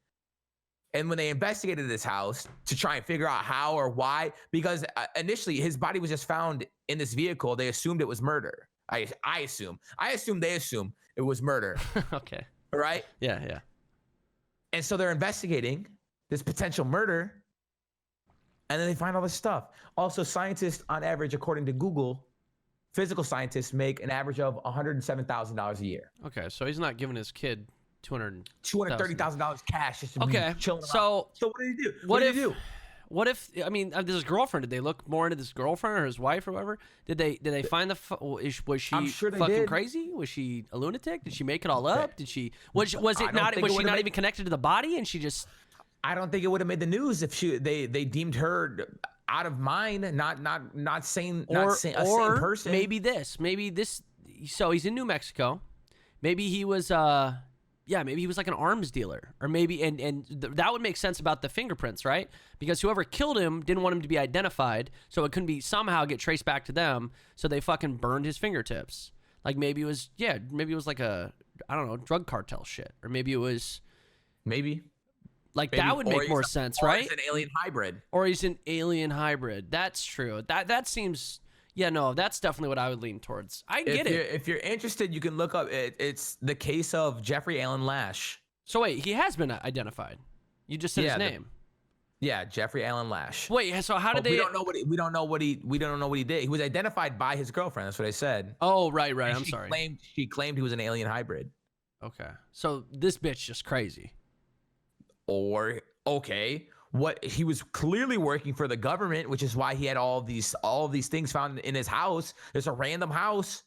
And when they investigated this house to try and figure out how or why, because initially his body was just found in this vehicle, they assumed it was murder. I assume they assume it was murder. Okay. Right? Yeah. And so they're investigating this potential murder, and then they find all this stuff. Also, scientists on average, according to Google, physical scientists make an average of $107,000 a year. Okay, so he's not giving his kid $230,000 cash just to be chilling around. So what did he do? What if I mean, his girlfriend? Did they look more into this girlfriend or his wife or whatever? Did they find was she fucking crazy? Was she a lunatic? Did she make it all up? Did she was she not even connected to the body and she just? I don't think it would have made the news if they deemed her out of mind, not sane, a sane person. Maybe this. So he's in New Mexico. Maybe he was maybe he was like an arms dealer, or maybe and that would make sense about the fingerprints, right? Because whoever killed him didn't want him to be identified, so it couldn't be somehow get traced back to them, so they fucking burned his fingertips. Like maybe it was like a, I don't know, drug cartel shit, or maybe it was that would make more sense, right? Or he's an alien hybrid. Or he's an alien hybrid. That's true. That seems. Yeah, no, that's definitely what I would lean towards. I get it. If you're interested, you can look up. It's the case of Jeffrey Allen Lash. So wait, he has been identified. You just said his name. Jeffrey Allen Lash. Wait, so how did they? We don't know what he did. He was identified by his girlfriend. That's what I said. Oh, right. I'm sorry. She claimed he was an alien hybrid. Okay, so this bitch just crazy. Or okay. What he was clearly working for the government, which is why he had all of these things found in his house. There's a random house.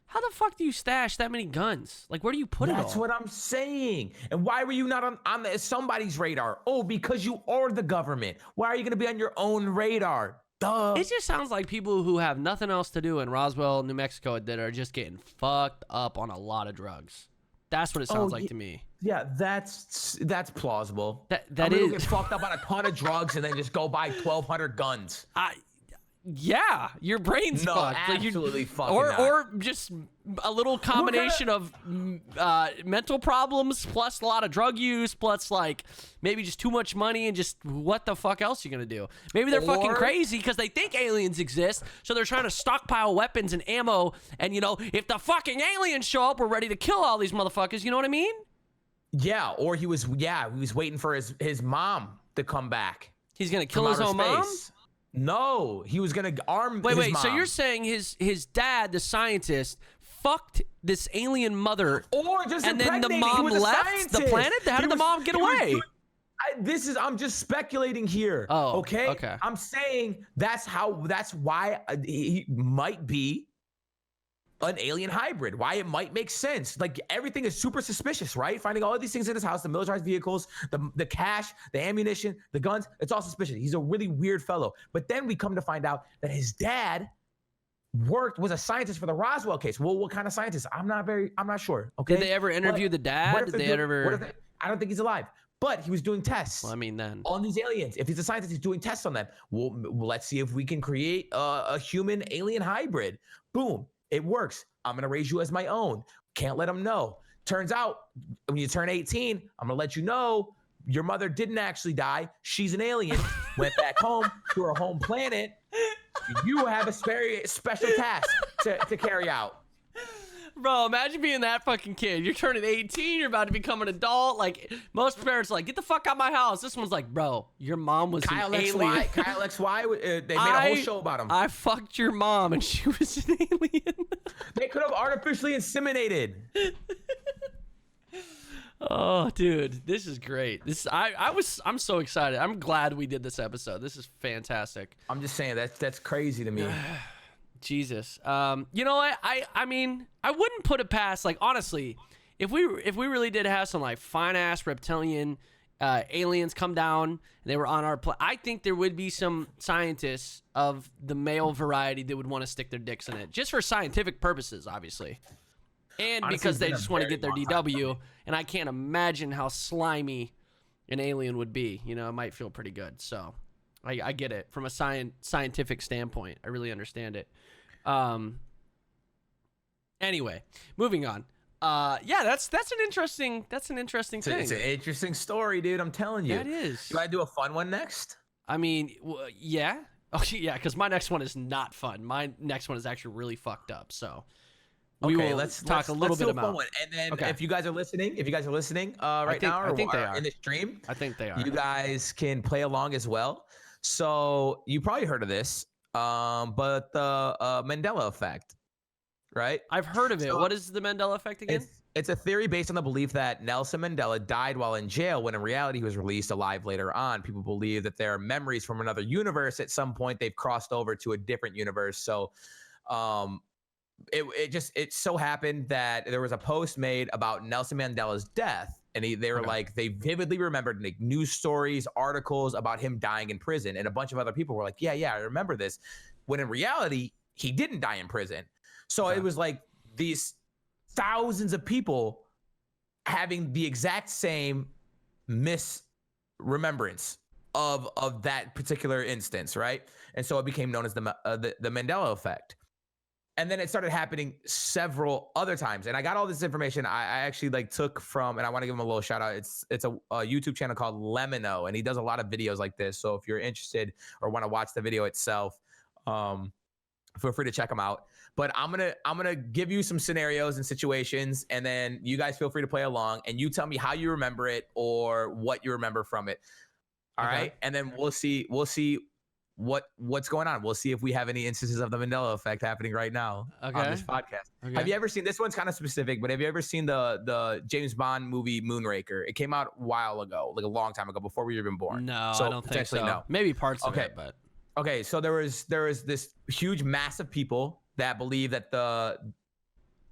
How the fuck do you stash that many guns? Like, where do you put it all? That's what I'm saying. And why were you not on somebody's radar? Oh, because you are the government. Why are you going to be on your own radar? Duh. It just sounds like people who have nothing else to do in Roswell, New Mexico, that are just getting fucked up on a lot of drugs. That's what it sounds like to me. Yeah, that's plausible. That is get fucked up on a ton of drugs and then just go buy 1,200 guns. Yeah, your brain's fucked. Absolutely fucking or just a little combination of mental problems plus a lot of drug use plus like maybe just too much money and just what the fuck else you gonna do? Maybe they're fucking crazy because they think aliens exist, so they're trying to stockpile weapons and ammo. And if the fucking aliens show up, we're ready to kill all these motherfuckers. You know what I mean? Yeah, or he was waiting for his mom to come back. He's gonna kill his own mom? No, he was gonna arm his mom. So you're saying his dad, the scientist, fucked this alien mother, or just and then the mom left the planet? How did the mom get away? I'm just speculating here. Oh, okay. I'm saying that's why he might be an alien hybrid, why it might make sense. Like, everything is super suspicious, right? Finding all of these things in his house, the militarized vehicles, the cash, the ammunition, the guns, it's all suspicious. He's a really weird fellow. But then we come to find out that his dad was a scientist for the Roswell case. Well, what kind of scientist? I'm not sure. Okay. Did they ever interview the dad? I don't think he's alive. But he was doing tests. Well, I mean, then on these aliens. If he's a scientist, he's doing tests on them. Well, let's see if we can create a human alien hybrid. Boom. It works. I'm going to raise you as my own. Can't let them know. Turns out, when you turn 18, I'm going to let you know your mother didn't actually die. She's an alien. Went back home to her home planet. You have a special task to carry out. Bro, imagine being that fucking kid. You're turning 18. You're about to become an adult. Like, most parents are like, get the fuck out of my house. This one's like, bro, your mom was Kyle an alien. Kyle XY, they made a whole show about him. I fucked your mom and she was an alien. They could have artificially inseminated. Oh, dude, this is great. I'm so excited. I'm glad we did this episode. This is fantastic. I'm just saying that's crazy to me. Jesus. You know what? I mean, I wouldn't put it past, like, honestly, if we really did have some like fine ass reptilian aliens come down and they were on our planet, I think there would be some scientists of the male variety that would want to stick their dicks in it just for scientific purposes, obviously. And Honestly, because it's they been a just want to very get their long time DW, coming. and I can't imagine how slimy an alien would be. You know, it might feel pretty good. So I get it from a scientific standpoint. I really understand it. Anyway, moving on. Yeah, that's an interesting thing. It's an interesting story, dude. I'm telling you. That is. You want to do a fun one next? I mean, yeah. Oh, yeah, because my next one is not fun. My next one is actually really fucked up. So let's talk a little bit about it. And then if you guys are listening, right now I think they are in the stream, I think they are. You guys can play along as well. So you probably heard of this, but the Mandela effect, right? I've heard of it. What is the Mandela effect again? It's a theory based on the belief that Nelson Mandela died while in jail, when in reality he was released alive later on. People believe that there are memories from another universe. At some point, they've crossed over to a different universe. So it so happened that there was a post made about Nelson Mandela's death. And they were like, they vividly remembered like news stories, articles about him dying in prison. And a bunch of other people were like, yeah, I remember this. When in reality, he didn't die in prison. So it was like these thousands of people having the exact same misremembrance of that particular instance, right? And so it became known as the Mandela effect. And then it started happening several other times. And I got all this information I actually like took from, and I want to give him a little shout out. It's a YouTube channel called Lemino, and he does a lot of videos like this. So if you're interested or want to watch the video itself, feel free to check them out. But I'm gonna give you some scenarios and situations, and then you guys feel free to play along, and you tell me how you remember it or what you remember from it. All right, and then we'll see what's going on. We'll see if we have any instances of the Mandela effect happening right now on this podcast. Have you ever seen, this one's kind of specific, but have you ever seen the James Bond movie Moonraker? It came out a while ago, like a long time ago, before we were even born. No, I don't think so. No. Maybe parts of it, but okay. So there was this huge mass of people that believe that the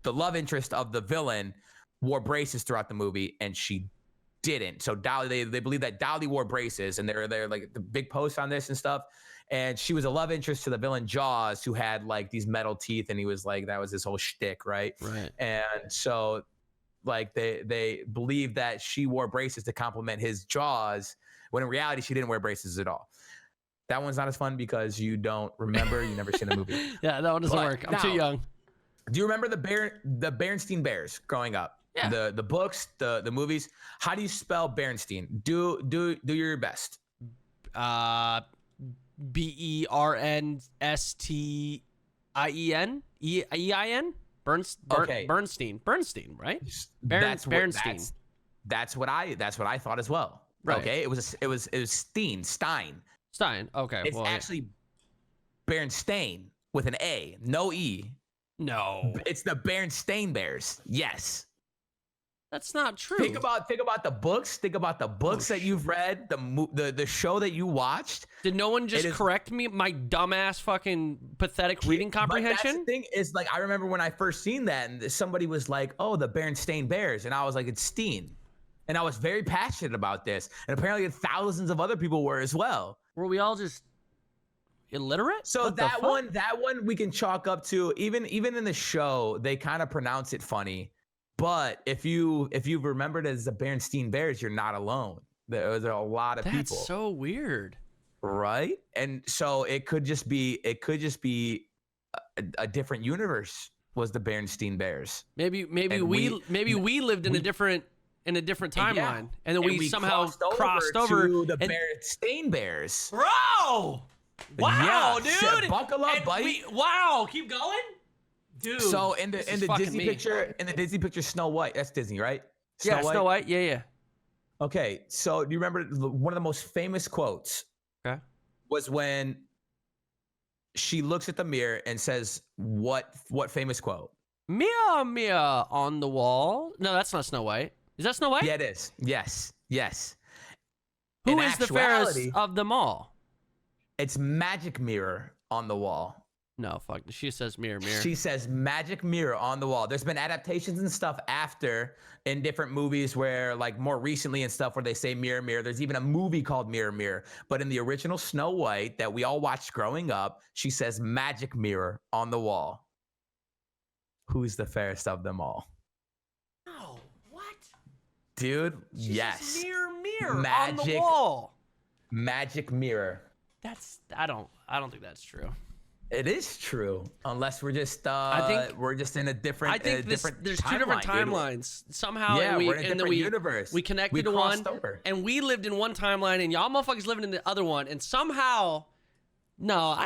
love interest of the villain wore braces throughout the movie, and she didn't. So Dolly, they believe that Dolly wore braces, and they're like the big posts on this and stuff. And she was a love interest to the villain Jaws, who had like these metal teeth, and he was like, that was his whole shtick, right? Right. And so like they believe that she wore braces to complement his jaws, when in reality she didn't wear braces at all. That one's not as fun because you don't remember, you never seen the movie. Yeah, that one doesn't work. I'm too young. Do you remember the Berenstain Bears growing up? Yeah. The books, the movies. How do you spell Berenstain? Do your best. Bernstien. Ein? Bernstein, right? Bernstein. That's what I thought as well. Right. Okay, it was Stein. Okay. It's actually Berenstain with an A, no E. No. It's the Berenstain Bears. Yes. That's not true. Think about the books. Think about the books that you've read, the show that you watched. Did no one just correct me? My dumbass fucking pathetic reading comprehension? But that's the thing is, like, I remember when I first seen that, and somebody was like, "Oh, the Berenstain Bears," and I was like, "It's Steen," and I was very passionate about this, and apparently thousands of other people were as well. Were we all just illiterate? So that one we can chalk up to, even in the show, they kind of pronounce it funny. But if you've remembered it as the Berenstain Bears, you're not alone. There are a lot of people. That's so weird, right? And so it could just be a different universe. Was the Berenstain Bears? Maybe we lived in a different timeline, and then we somehow crossed over to the Berenstain Bears. Bro, wow, yeah, dude, buckle up, buddy. Wow, keep going. Dude, so in the Disney picture, Snow White, that's Disney, right? Snow White. Yeah. Okay, so do you remember one of the most famous quotes? Okay. Was when she looks at the mirror and says, "What famous quote?" Mia, Mia on the wall. No, that's not Snow White. Is that Snow White? Yeah, it is. Yes. Who is the fairest of them all? It's Magic Mirror on the wall. No, fuck. She says mirror, mirror. She says magic mirror on the wall. There's been adaptations and stuff after in different movies where, like, more recently and stuff where they say mirror, mirror. There's even a movie called Mirror, Mirror. But in the original Snow White that we all watched growing up, she says magic mirror on the wall. who's the fairest of them all? No, what? Dude, She's yes. Just mirror on the wall. Magic mirror. I don't think that's true. It is true, unless we're just we're just in a different. I think there's two different timelines somehow. Yeah, we're in a different universe. We connected to one, and we lived in one timeline, and y'all motherfuckers living in the other one, and somehow, no,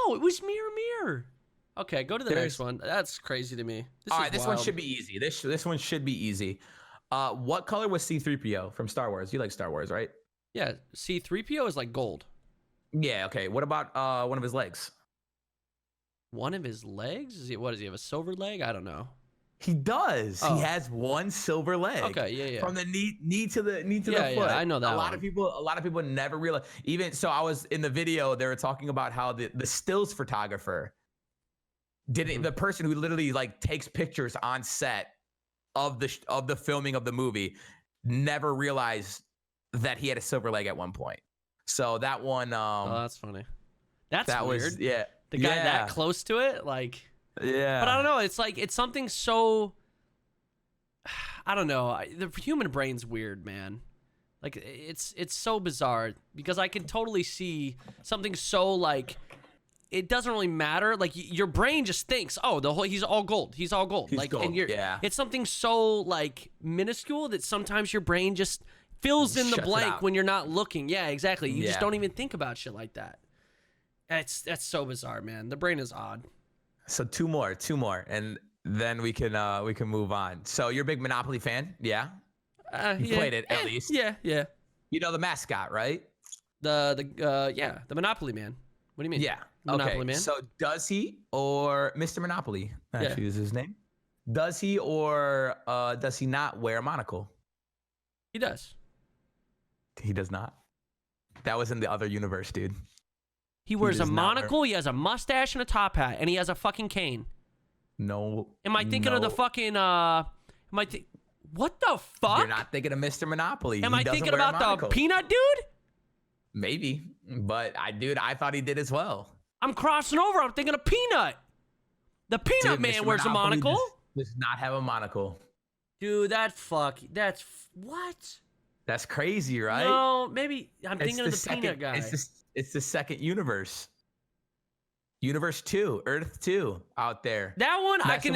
it was mirror. Okay, go to the next one. That's crazy to me. All right, this one should be easy. This one should be easy. What color was C-3PO from Star Wars? You like Star Wars, right? Yeah, C-3PO is like gold. Yeah. Okay. What about one of his legs? One of his legs? What does he have? A silver leg? I don't know. He does. Oh. He has one silver leg. Okay, yeah. From the knee to the foot. Yeah, I know that. A lot of people never realize. Even so, I was in the video. They were talking about how the stills photographer didn't. The person who literally like takes pictures on set of the filming of the movie never realized that he had a silver leg at one point. So that one. Oh, that's funny. That weird. Was yeah. The guy that close to it, like, yeah. But I don't know. It's like it's something so. I don't know. The human brain's weird, man. Like it's so bizarre because I can totally see something so like it doesn't really matter. Like your brain just thinks, oh, he's all gold. He's all gold. He's gold. And it's something so like minuscule that sometimes your brain just fills in the blank when you're not looking. Yeah, exactly. You just don't even think about shit like that. That's so bizarre, man. The brain is odd. So two more, and then we can move on. So you're a big Monopoly fan, yeah? You played it at least. Yeah. You know the mascot, right? The Monopoly Man. What do you mean? Yeah. Monopoly Man. So does he or Mr. Monopoly actually is his name? Does he or does he not wear a monocle? He does. He does not. That was in the other universe, dude. He wears a monocle, he has a mustache and a top hat, and he has a fucking cane. No. Am I thinking of the fucking, what the fuck? You're not thinking of Mr. Monopoly. Am I thinking about the peanut dude? Maybe, but I thought he did as well. I'm crossing over, I'm thinking of Peanut. The Peanut Man wears a monocle. Does not have a monocle. Dude, that's what? That's crazy, right? No, maybe I'm thinking of the Peanut guy. It's the second universe. Universe 2, Earth 2 out there. That one I think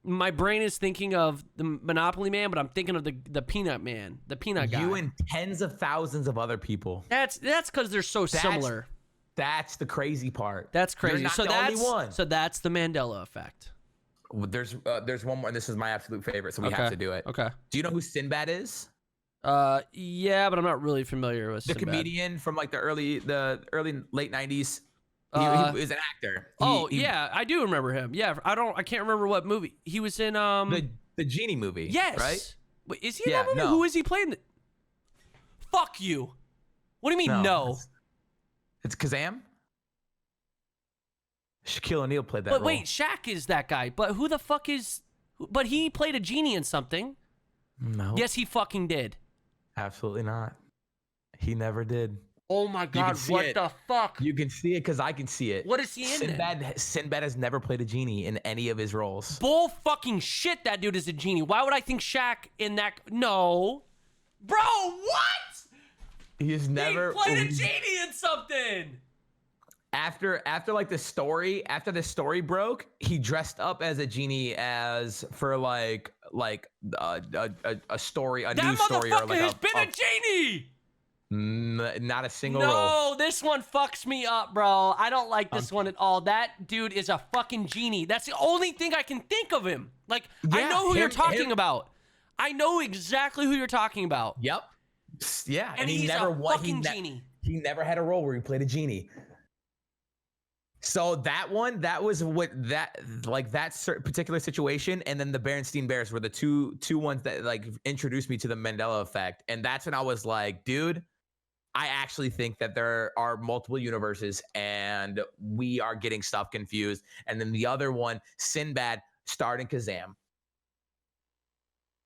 my brain is thinking of the Monopoly Man, but I'm thinking of the Peanut Man, the Peanut guy. You and tens of thousands of other people. That's because they're so similar. That's the crazy part. That's crazy. You're not the only one. So that's the Mandela effect. There's one more, and this is my absolute favorite, so we have to do it. Okay. Do you know who Sinbad is? Yeah, but I'm not really familiar with the comedian from like the early late 90s. He was an actor. Yeah, I do remember him. Yeah, I can't remember what movie he was in. The Genie movie. Yes. Right. Wait, is he in that movie? No. Who is he playing? Fuck you. What do you mean no? It's Kazam. Shaquille O'Neal played that role. But wait, Shaq is that guy. But who the fuck is? But he played a genie in something. No. Yes, he fucking did. Absolutely not. He never did. Oh my God, what the fuck? You can see it because I can see it. What is he in? Sinbad has never played a genie in any of his roles. Bull fucking shit, that dude is a genie. Why would I think Shaq in that? No. Bro, what? He played a genie in something. After like the story broke, he dressed up as a genie for like a story, a news story, or like that motherfucker has been a genie. Not a single role. No, this one fucks me up, bro. I don't like this one at all. That dude is a fucking genie. That's the only thing I can think of him. Like, I know who you're talking about. I know exactly who you're talking about. Yep. Yeah, and he never won. Genie. He never had a role where he played a genie. So that was that particular situation, and then the Berenstain Bears were the two ones that like introduced me to the Mandela effect, and that's when I was like, dude, I actually think that there are multiple universes, and we are getting stuff confused. And then the other one, Sinbad, starred in Kazam.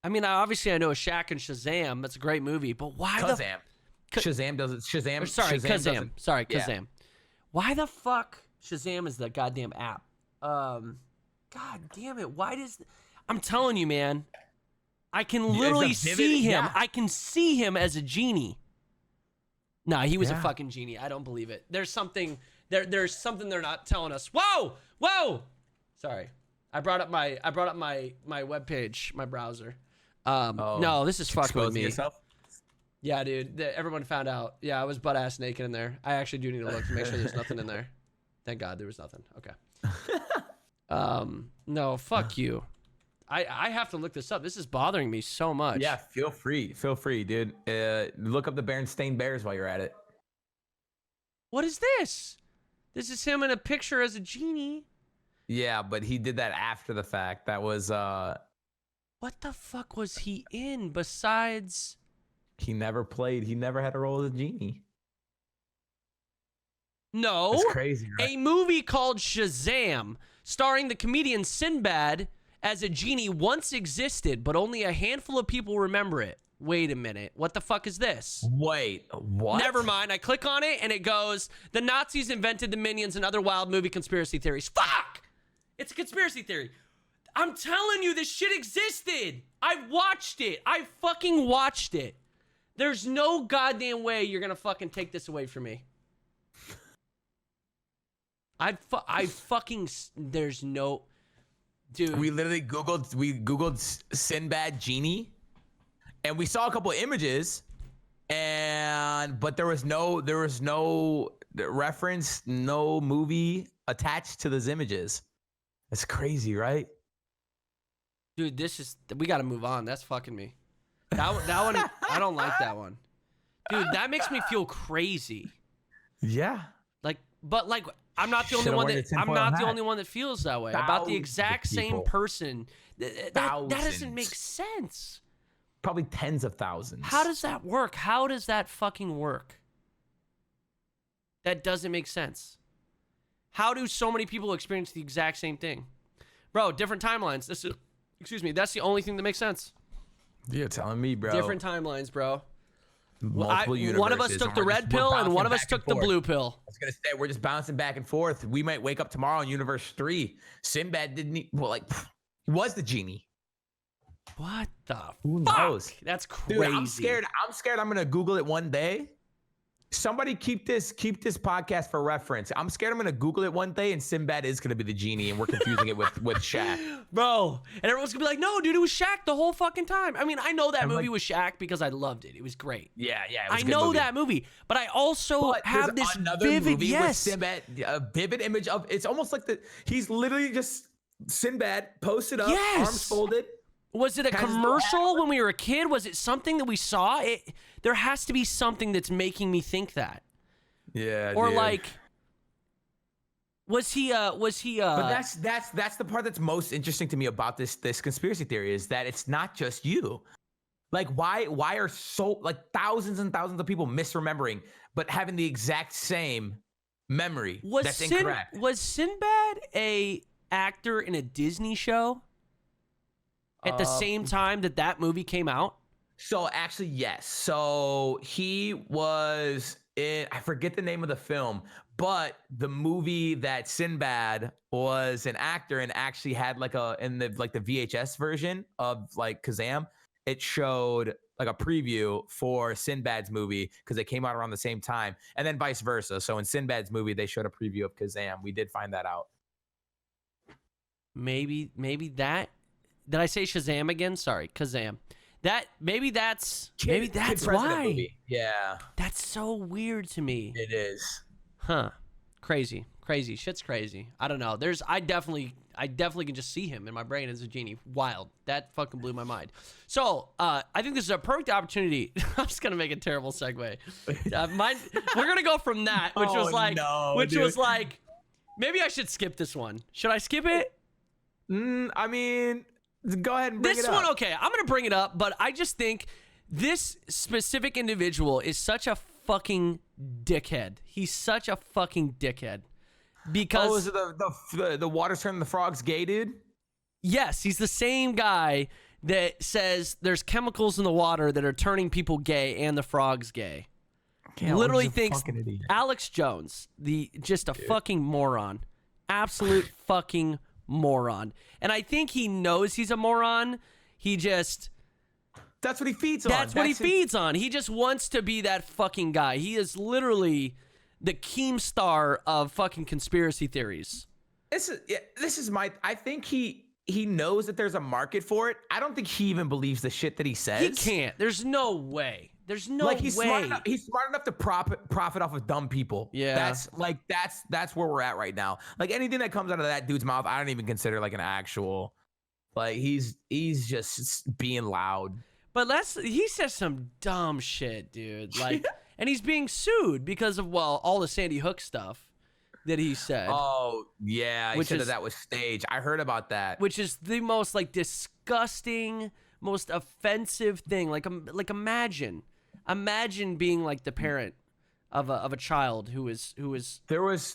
I mean, obviously I know Shaq and Shazam. That's a great movie, but why Kazam? Shazam does it. Kazam. Sorry, Kazam. Why the fuck? Shazam is the goddamn app. God damn it. Why does... I'm telling you, man. I can literally see him. Yeah. I can see him as a genie. No, he was a fucking genie. I don't believe it. There's something... There's something they're not telling us. Whoa! Whoa! Sorry. I brought up my webpage, my browser. No, this is fucking with me. Yourself? Yeah, dude. Everyone found out. Yeah, I was butt-ass naked in there. I actually do need to look to make sure there's nothing in there. Thank God there was nothing. Okay. No, fuck you. I have to look this up. This is bothering me so much. Yeah, feel free. Feel free, dude. Look up the Berenstain Bears while you're at it. What is this? This is him in a picture as a genie. Yeah, but he did that after the fact. That was What the fuck was he in besides? He never played. He never had a role as a genie. No. That's crazy, right? A movie called Shazam, starring the comedian Sinbad as a genie, once existed, but only a handful of people remember it. Wait a minute. What the fuck is this? Wait, what? Never mind. I click on it and it goes, the Nazis invented the Minions and other wild movie conspiracy theories. Fuck! It's a conspiracy theory. I'm telling you, this shit existed. I watched it. I fucking watched it. There's no goddamn way you're gonna fucking take this away from me. I fucking, there's no, dude. We literally Googled Sinbad genie, and we saw a couple of images, but there was no reference, no movie attached to those images. It's crazy, right? Dude, we gotta move on. That's fucking me. That one, I don't like that one. Dude, that makes me feel crazy. Yeah. But I'm not the only one that only one that feels that way about the exact same person. That doesn't make sense. Probably tens of thousands. How does that work? How does that fucking work? That doesn't make sense. How do so many people experience the exact same thing? Bro, different timelines. Excuse me, that's the only thing that makes sense. You're telling me, bro. Different timelines, bro. Multiple universes. One of us took the red pill and one of us took the blue pill. I was gonna say, we're just bouncing back and forth. We might wake up tomorrow in Universe 3. Sinbad didn't he was the genie. What the Who fuck? Knows? That's crazy. Dude, I'm scared. I'm gonna Google it one day. Somebody keep this podcast for reference. I'm scared I'm gonna Google it one day and Sinbad is gonna be the genie and we're confusing it with Shaq. Bro, and everyone's gonna be like, no, dude, it was Shaq the whole fucking time. I mean, I know that movie was Shaq because I loved it. It was great. Yeah. It was I know that movie, but I also have this vivid, with Sinbad, a vivid image of. It's almost like he's literally just Sinbad posted up, arms folded. Was it a commercial when we were a kid? Was it something that we saw? There has to be something that's making me think that. Yeah. Or dude. Was he But that's the part that's most interesting to me about this conspiracy theory is that it's not just you. Why are thousands and thousands of people misremembering but having the exact same memory? That's incorrect. Was Sinbad a actor in a Disney show? At the same time that movie came out? So actually, yes. So he was in, I forget the name of the film, but the movie that Sinbad was an actor and actually had the VHS version of Kazam, it showed a preview for Sinbad's movie because they came out around the same time, and then vice versa. So in Sinbad's movie, they showed a preview of Kazam. We did find that out. Maybe that. Did I say Shazam again? Sorry, Kazam. Maybe that's why. Movie. Yeah. That's so weird to me. It is. Huh. Crazy. Shit's crazy. I don't know. I definitely can just see him in my brain as a genie. Wild. That fucking blew my mind. So, I think this is a perfect opportunity. I'm just gonna make a terrible segue. We're gonna go from that, which was maybe I should skip this one. Should I skip it? I mean, go ahead and bring it up. This one, okay, I'm going to bring it up, but I just think this specific individual is such a fucking dickhead. He's such a fucking dickhead. Because... Oh, is it the water's turning the frogs gay, dude? Yes, he's the same guy that says there's chemicals in the water that are turning people gay and the frogs gay. Literally thinks Alex Jones, just a fucking moron. Absolute fucking moron. And I think he knows he's a moron. He just... That's what he feeds on. That's what he feeds on. He just wants to be that fucking guy. He is literally the Keemstar of fucking conspiracy theories. This is my... I think he knows that there's a market for it. I don't think he even believes the shit that he says. He can't. There's no way. There's no way. He's smart enough to profit off of dumb people. Yeah. That's where we're at right now. Like anything that comes out of that dude's mouth, I don't even consider like an actual... Like he's just being loud. But he says some dumb shit, dude. Like, and he's being sued because of all the Sandy Hook stuff that he said. Oh yeah, he said that was staged. I heard about that. Which is the most like disgusting, most offensive thing. Like imagine being like the parent of a child who was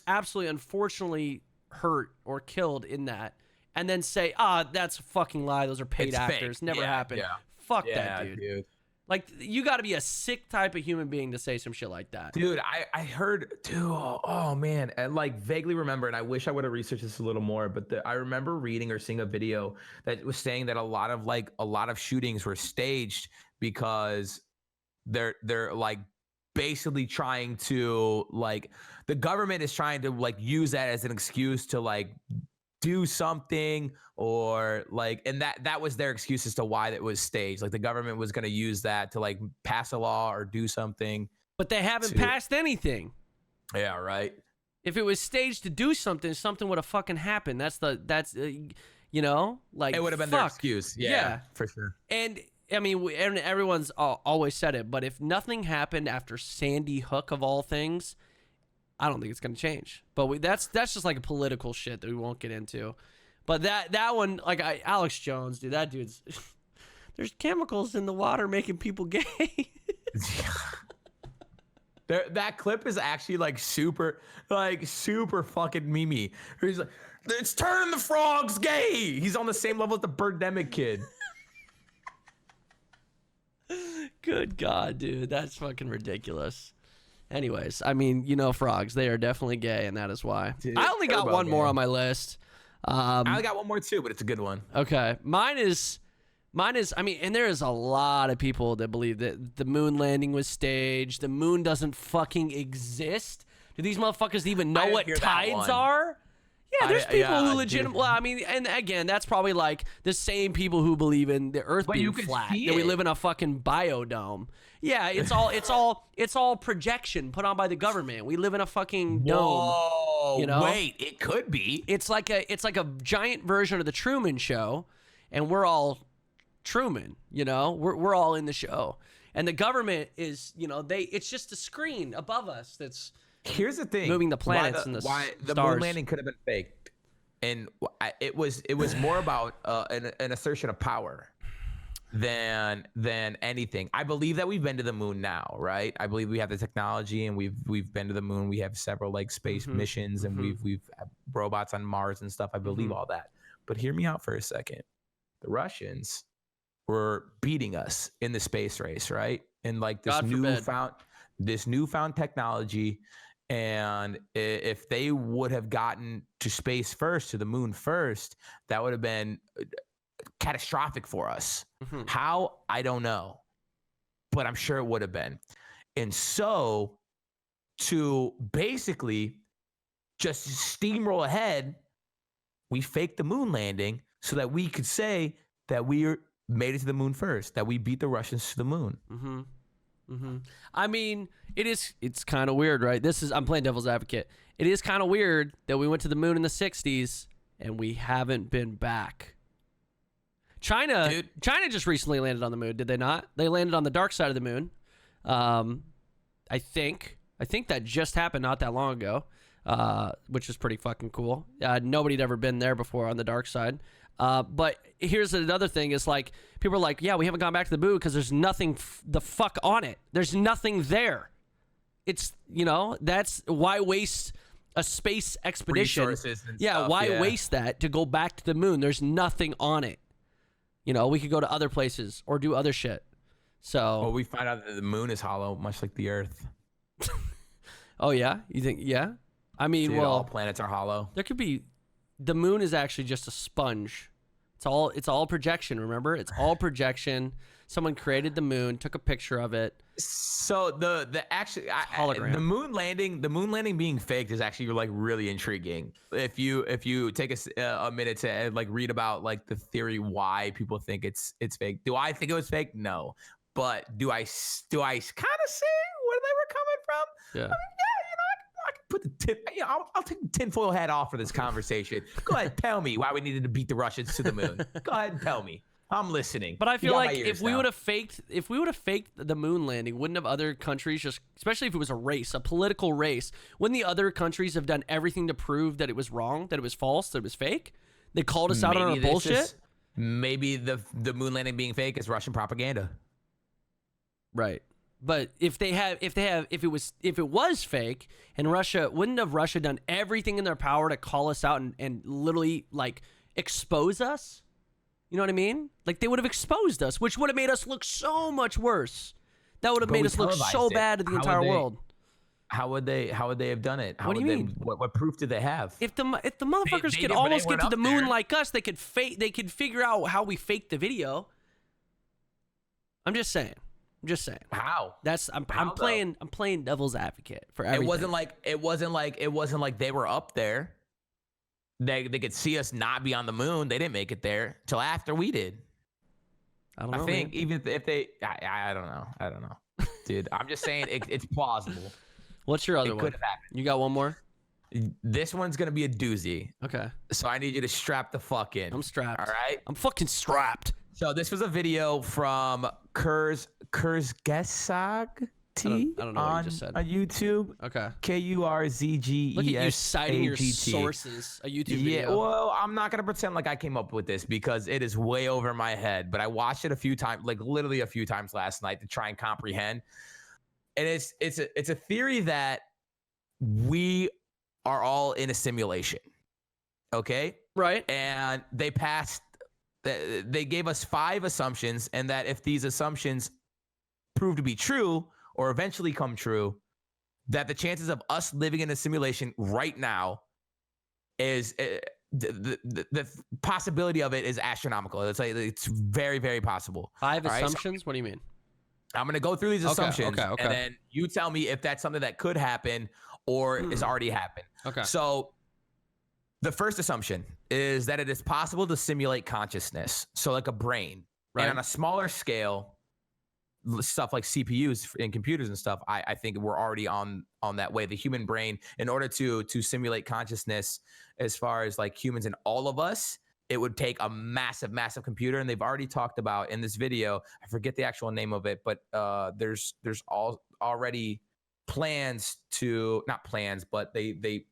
absolutely unfortunately hurt or killed in that, and then say, that's a fucking lie. Those are paid actors. Fake. Never happened. Yeah. Fuck that, dude. Like, you got to be a sick type of human being to say some shit like that. Dude, I heard, dude, oh man, and like vaguely remember, and I wish I would have researched this a little more, but I remember reading or seeing a video that was saying that a lot of shootings were staged because they're like basically trying to, like, the government is trying to like use that as an excuse to like do something, or like, and that was their excuse as to why that was staged. Like the government was going to use that to like pass a law or do something. But they haven't passed anything. Yeah, right. If it was staged to do something, something would have fucking happened. That's you know, like, it would have been their excuse. Yeah, for sure. And I mean, everyone's always said it, but if nothing happened after Sandy Hook of all things, I don't think it's going to change. But that's just like a political shit that we won't get into. But that one, like Alex Jones, dude, that dude's... There's chemicals in the water making people gay. That clip is actually like super fucking memey. He's like, it's turning the frogs gay. He's on the same level as the Birdemic kid. Good God, dude. That's fucking ridiculous. Anyways, I mean, you know, frogs, they are definitely gay, and that is why. Dude, I only got one more on my list. I only got one more too, but it's a good one. Okay. Mine is, I mean, and there is a lot of people that believe that the moon landing was staged. The moon doesn't fucking exist. Do these motherfuckers even know what tides are? Yeah, there's people who legitimately, well, I mean, and again, that's probably like the same people who believe in the earth being flat, that we live in a fucking biodome. Yeah, it's all projection put on by the government. We live in a fucking dome. Whoa, you know? Wait, it could be. It's like a giant version of the Truman Show, and we're all Truman, you know? We're all in the show. And the government is, you know, it's just a screen above us that's Here's the thing: moving the planets and the why the stars. moon landing could have been faked, and it was more about an assertion of power than anything. I believe that we've been to the moon now, right? I believe we have the technology, and we've been to the moon. We have several like space missions, and we've had robots on Mars and stuff. I believe all that. But hear me out for a second. The Russians were beating us in the space race, right? And like this newfound technology. And if they would have gotten to space first, to the moon first, that would have been catastrophic for us. How? I don't know. But I'm sure it would have been. And so to basically just steamroll ahead, we faked the moon landing so that we could say that we made it to the moon first, that we beat the Russians to the moon. I mean, it's kind of weird, right? I'm playing devil's advocate. It is kind of weird that we went to the moon in the 60s and we haven't been back. China just recently landed on the moon, did they not? They landed on the dark side of the moon. I think that just happened not that long ago, which is pretty fucking cool. Nobody'd ever been there before on the dark side. But here's another thing is like, people are like, yeah, we haven't gone back to the moon because there's nothing the fuck on it. There's nothing there. It's, you know, that's why waste a space expedition. Resources and stuff, why waste that to go back to the moon? There's nothing on it. You know, we could go to other places or do other shit. So, well, we find out that the moon is hollow, much like the Earth. Oh yeah, you think? Yeah. I mean, Dude, well, all planets are hollow. There could be. The moon is actually just a sponge. It's all projection. Remember, it's all projection. Someone created the moon, took a picture of it. So the hologram. The moon landing being faked is actually like really intriguing. If you take a minute to like read about like the theory why people think it's fake. Do I think it was fake? No. But do I kind of see where they were coming from? Yeah. I mean, I can put the I'll take the tinfoil hat off for this conversation. Go ahead, tell me why we needed to beat the Russians to the moon. Go ahead and tell me. I'm listening. But I feel like if we would have faked the moon landing, wouldn't have other countries just, especially if it was a race, a political race, wouldn't the other countries have done everything to prove that it was wrong, that it was false, that it was fake? They called us out on our bullshit. Maybe the moon landing being fake is Russian propaganda. Right. But if it was fake, and wouldn't Russia done everything in their power to call us out and literally like expose us? You know what I mean? Like they would have exposed us, which would have made us look so much worse. That would have made us look so bad to the entire world. How would they have done it? What do you mean? What proof did they have? If the motherfuckers could almost get to the moon like us, they could figure out how we faked the video. I'm just saying. How? I'm playing devil's advocate for everything. It wasn't like they were up there. They could see us not be on the moon. They didn't make it there till after we did. I don't know. I think even if they, I don't know, dude. I'm just saying it's plausible. What's your other one? It could have happened. You got one more? This one's gonna be a doozy. Okay. So I need you to strap the fuck in. I'm strapped. All right. I'm fucking strapped. So this was a video from Kurzgesagt I don't know what you just said. On YouTube. Okay. Kurzgesagt. Look at you citing your sources. A YouTube video. Yeah. Well, I'm not gonna pretend like I came up with this because it is way over my head. But I watched it a few times, like literally a few times last night to try and comprehend. And it's a theory that we are all in a simulation. Okay. Right. And they gave us 5 assumptions, and that if these assumptions prove to be true or eventually come true, that the chances of us living in a simulation right now is the possibility of it is astronomical. It's very, very possible. 5 assumptions? So, what do you mean? I'm going to go through these assumptions, and then you tell me if that's something that could happen or is already happened. Okay. So the first assumption is that it is possible to simulate consciousness. So like a brain. Right. And on a smaller scale, stuff like CPUs and computers and stuff, I think we're already on that way. The human brain, in order to simulate consciousness as far as like humans and all of us, it would take a massive computer. And they've already talked about in this video, I forget the actual name of it, but there's already plans to, not plans, but they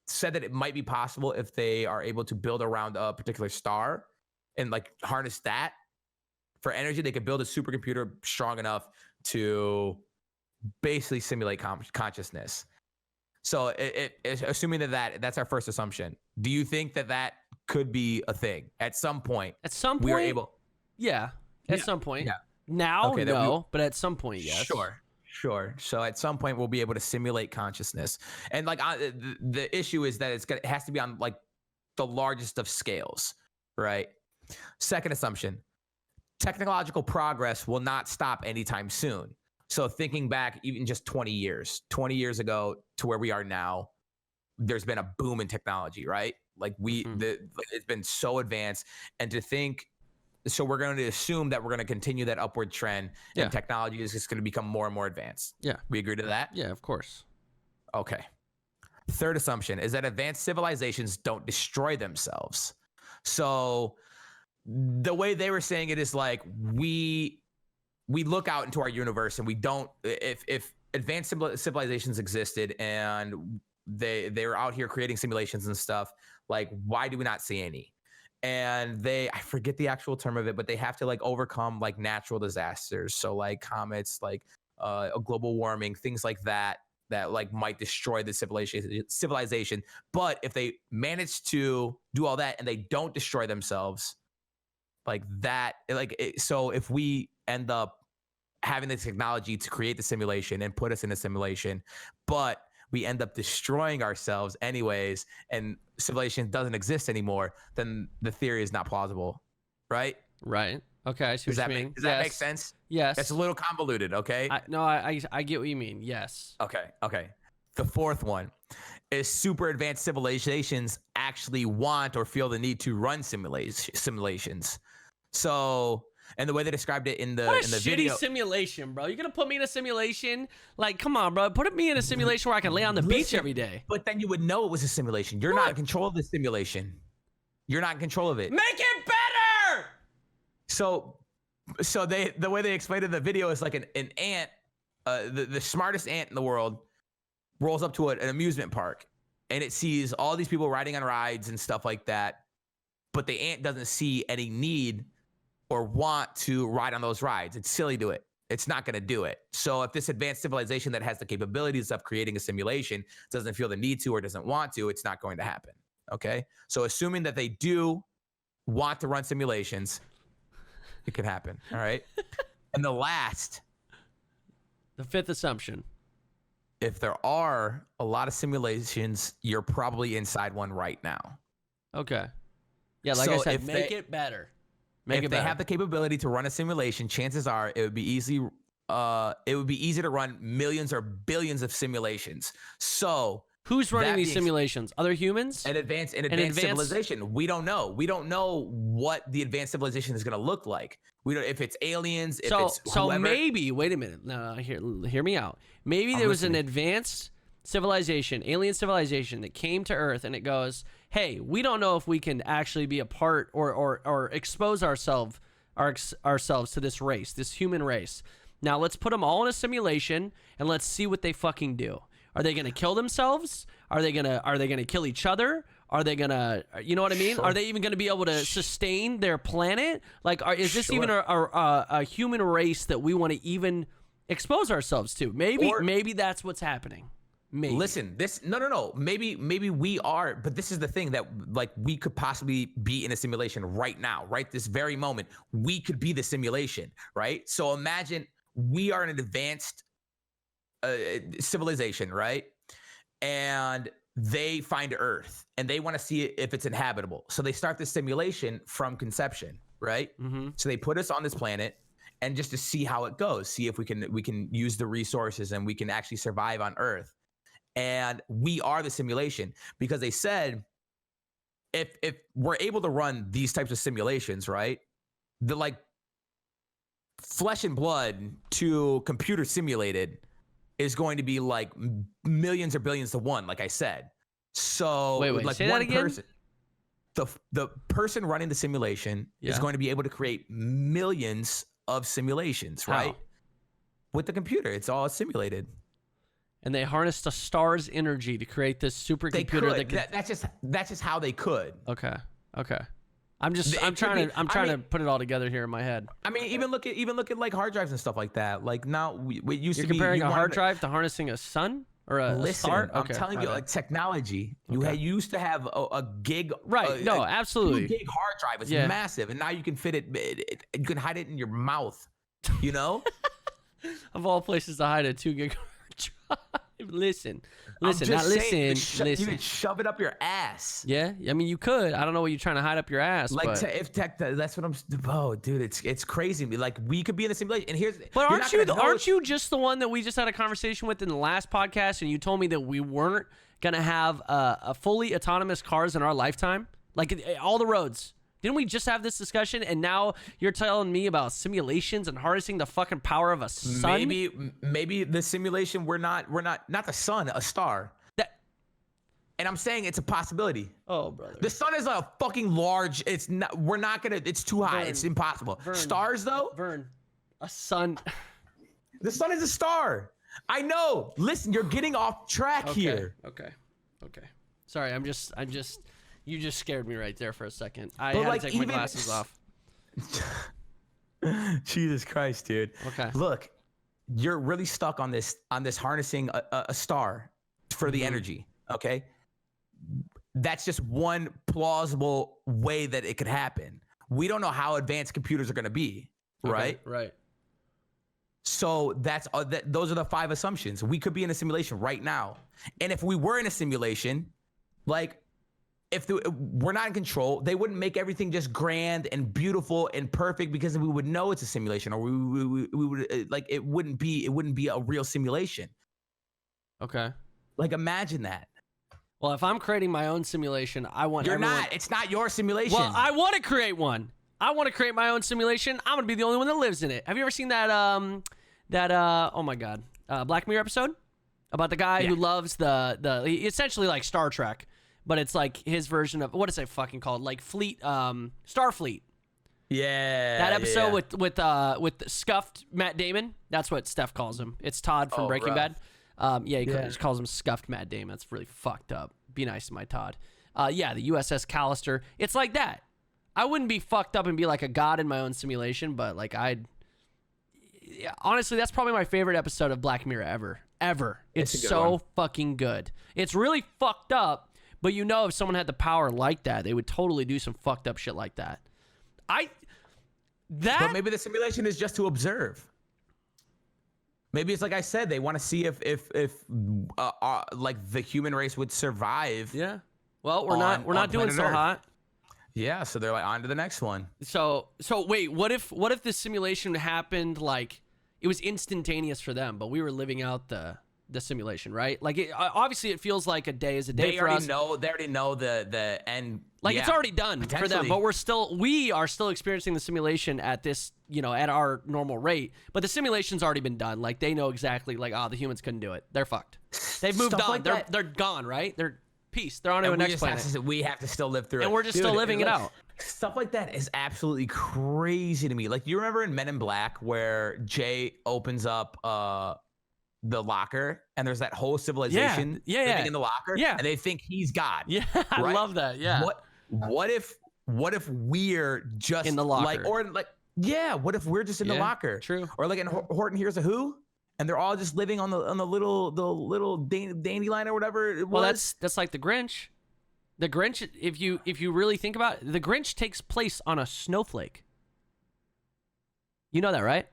said that it might be possible if they are able to build around a particular star and like harness that for energy. They could build a supercomputer strong enough to basically simulate consciousness. So assuming that's our first assumption, do you think that could be a thing at some point? At some point, we are able. Yeah. At some point. Yeah. Now, okay, no, but at some point, yes. Sure. So at some point we'll be able to simulate consciousness, and like the issue is that it has to be on like the largest of scales, right? Second assumption: technological progress will not stop anytime soon. So thinking back, even just 20 years ago to where we are now, there's been a boom in technology, right? Like it's been so advanced, and to think. So we're going to assume that we're going to continue that upward trend, and technology is just going to become more and more advanced. Yeah. We agree to that? Yeah, of course. Okay. Third assumption is that advanced civilizations don't destroy themselves. So the way they were saying it is like we look out into our universe and we don't, if advanced civilizations existed and they were out here creating simulations and stuff, like why do we not see any? And I forget the actual term of it, but they have to like overcome like natural disasters. So like comets, like a global warming, things like that like might destroy the civilization. But if they manage to do all that and they don't destroy themselves, like that, so if we end up having the technology to create the simulation and put us in a simulation, but we end up destroying ourselves anyways, and civilization doesn't exist anymore, then the theory is not plausible, right? Right. Okay, I see what you mean. Does that make sense? Yes. That's a little convoluted, okay? I get what you mean. Yes. Okay. The fourth one is super advanced civilizations actually want or feel the need to run simulations. So, and the way they described it in the video, simulation, bro. You're gonna put me in a simulation? Like, come on, bro. Put me in a simulation where I can lay on the beach every day. But then you would know it was a simulation. You're not in control of the simulation. You're not in control of it. Make it better. So the way they explained it in the video is like an ant, the smartest ant in the world, rolls up to an amusement park, and it sees all these people riding on rides and stuff like that, but the ant doesn't see any need or want to ride on those rides. It's silly to it. It's not going to do it. So if this advanced civilization that has the capabilities of creating a simulation doesn't feel the need to or doesn't want to, it's not going to happen. Okay? So assuming that they do want to run simulations, it could happen. All right? And the fifth assumption. If there are a lot of simulations, you're probably inside one right now. Okay. Yeah, like I said, make it better. If they have the capability to run a simulation, chances are it would be easy. It would be easy to run millions or billions of simulations. So who's running these simulations? Other humans? An advanced civilization. We don't know. We don't know what the advanced civilization is going to look like. We don't if it's aliens. If it's whoever. So maybe wait a minute. No, hear me out. Maybe there was an advanced civilization, alien civilization that came to Earth, and it goes, hey, we don't know if we can actually be a part or expose ourselves to this race, this human race. Now let's put them all in a simulation and let's see what they fucking do. Are they gonna kill themselves? Are they gonna kill each other? Are they gonna, you know what I mean? Sure. Are they even gonna be able to sustain their planet? Like, is this even a human race that we want to even expose ourselves to? Maybe that's what's happening. Maybe. Listen, no. Maybe we are, but this is the thing that like we could possibly be in a simulation right now, right? This very moment, we could be the simulation, right? So imagine we are an advanced civilization, right? And they find Earth and they want to see if it's inhabitable. So they start this simulation from conception, right? Mm-hmm. So they put us on this planet and just to see how it goes, see if we can use the resources and we can actually survive on Earth. And we are the simulation because they said if we're able to run these types of simulations, right? The like flesh and blood to computer simulated is going to be like millions or billions to one, like I said. So wait, like say one that again? person, the person running the simulation is going to be able to create millions of simulations, right? With the computer, it's all simulated. And they harnessed a star's energy to create this supercomputer that could... That's just how they could. Okay. I'm trying to put it all together here in my head. I mean, even look at like hard drives and stuff like that. Like now, we used You're to be comparing a hard drive to harnessing a sun or a star. I'm telling you, like technology. You used to have a gig. Right. No, absolutely. 2 gig hard drive is massive, and now you can fit it. You can hide it in your mouth. You know. Of all places to hide a 2 gig hard drive. Listen. You could shove it up your ass. Yeah, I mean you could. I don't know what you're trying to hide up your ass. Like but... if tech, that's what I'm. Oh, dude, it's crazy. Like we could be in a simulation. And here's. But aren't you just the one that we just had a conversation with in the last podcast, and you told me that we weren't gonna have a fully autonomous cars in our lifetime, like all the roads. Didn't we just have this discussion? And now you're telling me about simulations and harnessing the fucking power of a sun? Maybe the simulation we're not the sun, a star. And I'm saying it's a possibility. Oh, brother. The sun is a fucking large. It's not. We're not gonna. It's too high. It's impossible. Stars though. A sun. The sun is a star. I know. Listen, you're getting off track here. Okay. Sorry, I'm just. You just scared me right there for a second. I had to take my glasses off. Jesus Christ, dude. Okay. Look, you're really stuck on this harnessing a star for the energy. Okay. That's just one plausible way that it could happen. We don't know how advanced computers are going to be, right? Right. So those are the 5 assumptions. We could be in a simulation right now. And if we were in a simulation, like we're not in control, they wouldn't make everything just grand and beautiful and perfect because we would know it's a simulation, or we would like it wouldn't be a real simulation. Okay. Like imagine that. Well, if I'm creating my own simulation, I want It's not your simulation. Well, I want to create one. I want to create my own simulation. I'm gonna be the only one that lives in it. Have you ever seen that oh my god, Black Mirror episode about the guy who loves the essentially like Star Trek, but it's like his version of what is it fucking called? Like Starfleet. Yeah. That episode with scuffed Matt Damon. That's what Steph calls him. It's Todd from Breaking Bad. He just calls him scuffed Matt Damon. That's really fucked up. Be nice to my Todd. The USS Callister. It's like that. I wouldn't be fucked up and be like a god in my own simulation, but like honestly, that's probably my favorite episode of Black Mirror ever. It's so fucking good. It's really fucked up, but you know if someone had the power like that, they would totally do some fucked up shit like that. But maybe the simulation is just to observe. Maybe it's like I said, they want to see if like the human race would survive. Yeah. Well, we're not doing so hot. Yeah, so they're like on to the next one. So wait, what if the simulation happened like it was instantaneous for them, but we were living out the simulation, right? Like obviously it feels like a day is a day for us. They already know the end. Like it's already done for them, but we are still experiencing the simulation at this, at our normal rate. But the simulation's already been done. Like they know exactly like, the humans couldn't do it. They're fucked. They've moved on. Like they're gone, right? They're peace. They're on to the next planet. We have to still live through it. And we're just still living it out. Stuff like that is absolutely crazy to me. Like you remember in Men in Black where Jay opens up the locker and there's that whole civilization living in the locker, and they think he's God. Yeah, right? I love that. Yeah. What if we're just in the locker? What if we're just in the locker? True. Or like in Horton Hears a Who, and they're all just living on the little dandelion or whatever it was. Well, that's like the Grinch. The Grinch, if you really think about it, the Grinch takes place on a snowflake. You know that, right?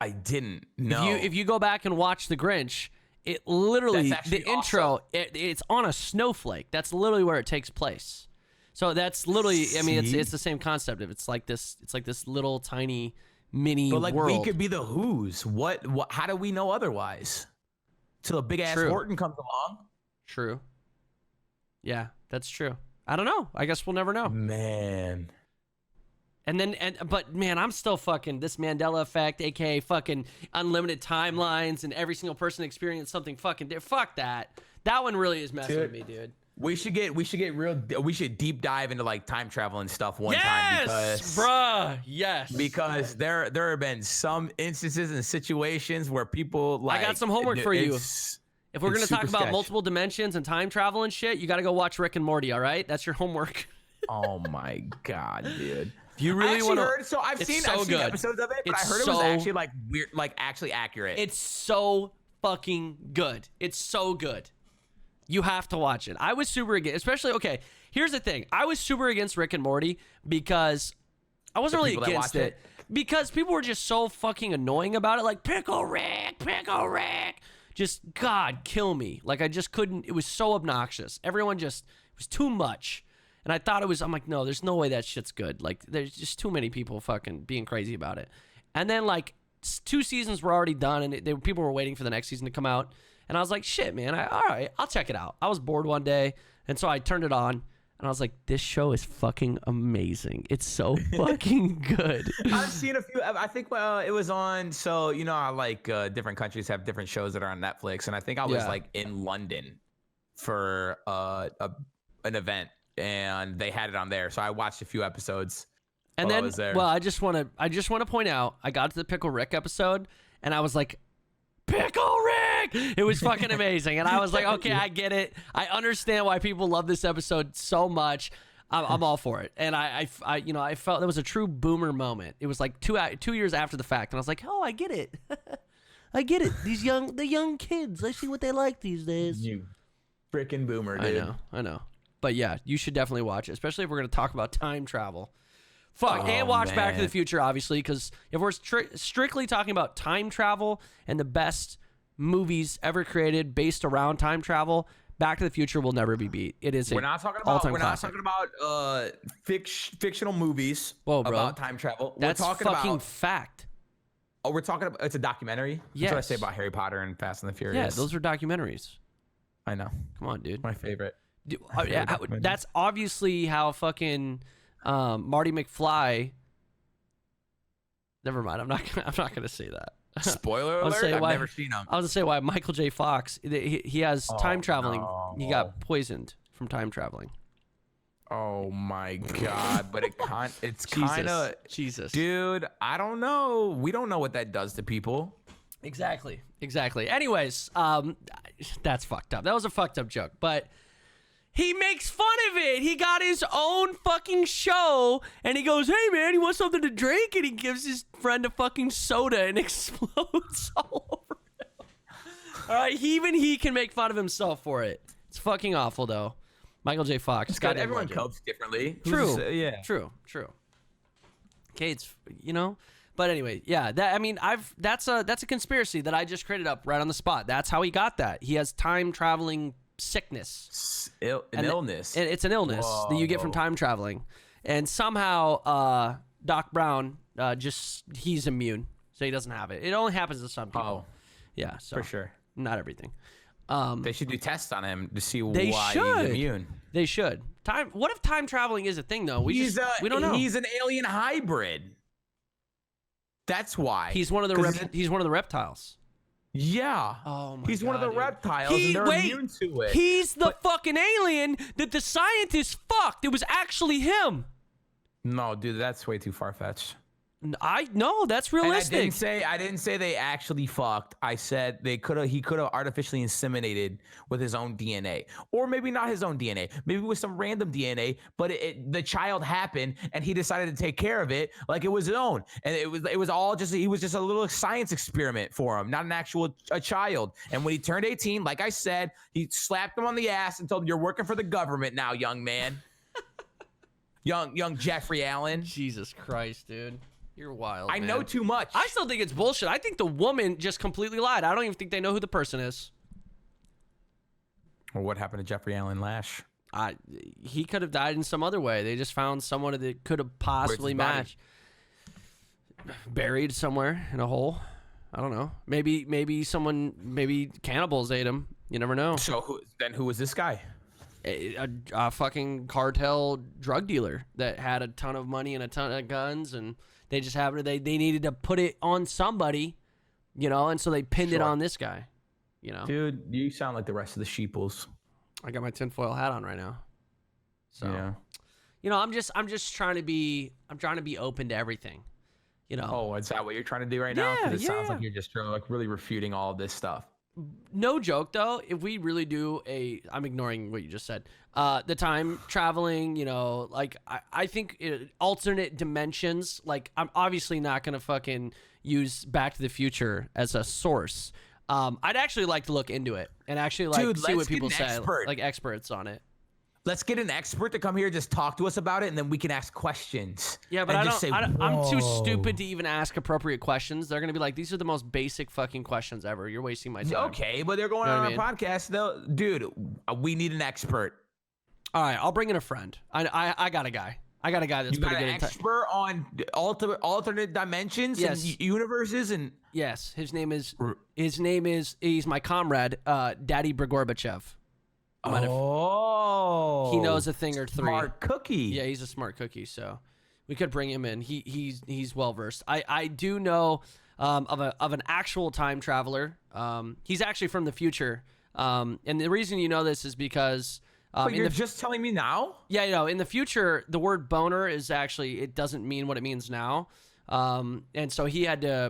I didn't know. If you go back and watch the Grinch, it literally the intro it's on a snowflake. That's literally where it takes place. So that's literally it's the same concept. It's like this little tiny mini but like world. We could be the Who's. What how do we know otherwise? Till a big ass Horton comes along. True. Yeah, that's true. I don't know. I guess we'll never know. Man. But man, I'm still fucking this Mandela effect, aka fucking unlimited timelines, and every single person experienced something fucking different. Fuck that. That one really is messing with me, dude. We should deep dive into like time travel and stuff one time because there have been some instances and situations where people like I got some homework for you. If we're gonna talk about multiple dimensions and time travel and shit, you gotta go watch Rick and Morty, all right? That's your homework. Oh my god, dude. You really want to? So I've seen episodes of it, but I heard it was actually like weird, like actually accurate. It's so fucking good. It's so good. You have to watch it. I was super against, especially here's the thing. I was super against Rick and Morty because I wasn't really against it because people were just so fucking annoying about it. Like Pickle Rick. Just God, kill me. Like I just couldn't. It was so obnoxious. Everyone it was too much. And I thought I'm like, no, there's no way that shit's good. Like, there's just too many people fucking being crazy about it. And then, like, 2 seasons were already done, and people were waiting for the next season to come out. And I was like, shit, man, all right, I'll check it out. I was bored one day, and so I turned it on, and I was like, this show is fucking amazing. It's so fucking good. I've seen a few. I think it was on, so, how, like, different countries have different shows that are on Netflix, and I think I was, like, in London for an event. And they had it on there, so I watched a few episodes. And then, I was there. well, I just want to point out, I got to the Pickle Rick episode, and I was like, Pickle Rick! It was fucking amazing, and I was like, okay, I get it. I understand why people love this episode so much. I'm all for it, and I felt it was a true boomer moment. It was like 2 years after the fact, and I was like, oh, I get it. I get it. The young kids, I see what they like these days. You freaking boomer, dude. I know. But yeah, you should definitely watch it, especially if we're going to talk about time travel. Fuck, and watch Back to the Future, obviously, because if we're strictly talking about time travel and the best movies ever created based around time travel, Back to the Future will never be beat. It is. We're not talking about fictional movies about time travel. That's we're talking fucking about fact. Oh, we're talking about it's a documentary. Yes. That's what I say about Harry Potter and Fast and the Furious. Yeah, those are documentaries. I know. Come on, dude. My favorite. Dude, that's obviously how fucking Marty McFly. Never mind. I'm not gonna say that. Spoiler alert. I've never seen him. I was gonna say why Michael J. Fox. He has time traveling. No. He got poisoned from time traveling. Oh my God! But it's kind of Jesus, dude. I don't know. We don't know what that does to people. Exactly. Anyways, that's fucked up. That was a fucked up joke, but he makes fun of it. He got his own fucking show, and he goes, "Hey man, you want something to drink?" And he gives his friend a fucking soda and explodes all over him. All right, even he can make fun of himself for it. It's fucking awful, though. Michael J. Fox. It's got everyone copes differently. True. True. Okay, it's But anyway, yeah. That's a conspiracy that I just created up right on the spot. That's how he got that. He has time traveling sickness, illness. It's an illness that you get from time traveling, and somehow Doc Brown he's immune, so he doesn't have it. It only happens to some people. Yeah, so for sure, not everything. They should do tests on him to see why he's immune. They should. What if time traveling is a thing though? We don't know. He's an alien hybrid. That's why. He's one of the reptiles. Yeah. Oh my He's God, one of the dude. reptiles, and they're immune to it. He's the fucking alien that the scientists fucked. It was actually him. No, dude, that's way too far-fetched. No, that's realistic. I didn't say they actually fucked. I said he could have artificially inseminated with his own DNA, or maybe not his own DNA, maybe with some random DNA. But the child happened, and he decided to take care of it like it was his own, and it was all just he was just a little science experiment for him, not an actual child. And when he turned 18, like I said, he slapped him on the ass and told him, "You're working for the government now, young man." young Jeffrey Allen. Jesus Christ, dude. You're wild. I know too much. I still think it's bullshit. I think the woman just completely lied. I don't even think they know who the person is. Well, what happened to Jeffrey Allen Lash? He could have died in some other way. They just found someone that could have possibly matched. Buried somewhere in a hole. I don't know. Maybe cannibals ate him. You never know. So who was this guy? A fucking cartel drug dealer that had a ton of money and a ton of guns, and they just they needed to put it on somebody, and so they pinned it on this guy, Dude, you sound like the rest of the sheeples. I got my tinfoil hat on right now. So, yeah. I'm just trying to be open to everything, Oh, is that what you're trying to do right now? Yeah, Because it sounds like you're just really refuting all of this stuff. No joke though, if we really do I'm ignoring what you just said. The time traveling, I think alternate dimensions, like I'm obviously not going to fucking use Back to the Future as a source. I'd actually like to look into it and actually see what people say, like experts on it. Let's get an expert to come here, just talk to us about it, and then we can ask questions. Yeah, but I'm too stupid to even ask appropriate questions. They're going to be like, these are the most basic fucking questions ever. You're wasting my time. Okay, but they're going on our podcast, though. Dude, we need an expert. All right, I'll bring in a friend. I got a guy. I got a guy that's pretty good. You got an expert on alternate dimensions and universes and. Yes, his name is he's my comrade, Daddy Brigorbachev. He knows a thing or three. Smart cookie. Yeah, he's a smart cookie. So we could bring him in. He's well versed. I do know of an actual time traveler. He's actually from the future. And the reason you know this is because you're just telling me now? Yeah, in the future, the word boner is actually, it doesn't mean what it means now. And so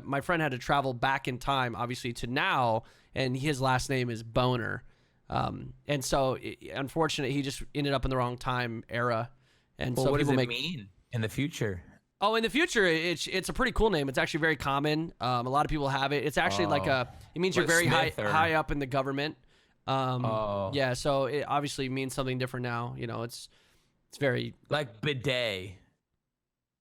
my friend had to travel back in time, obviously, to now, and his last name is Boner. And so, unfortunately, he just ended up in the wrong time era. And so what people does it mean in the future? Oh, in the future, it's a pretty cool name. It's actually very common. A lot of people have it. It's actually it means you're very high up in the government. Yeah, so it obviously means something different now. It's very like bidet.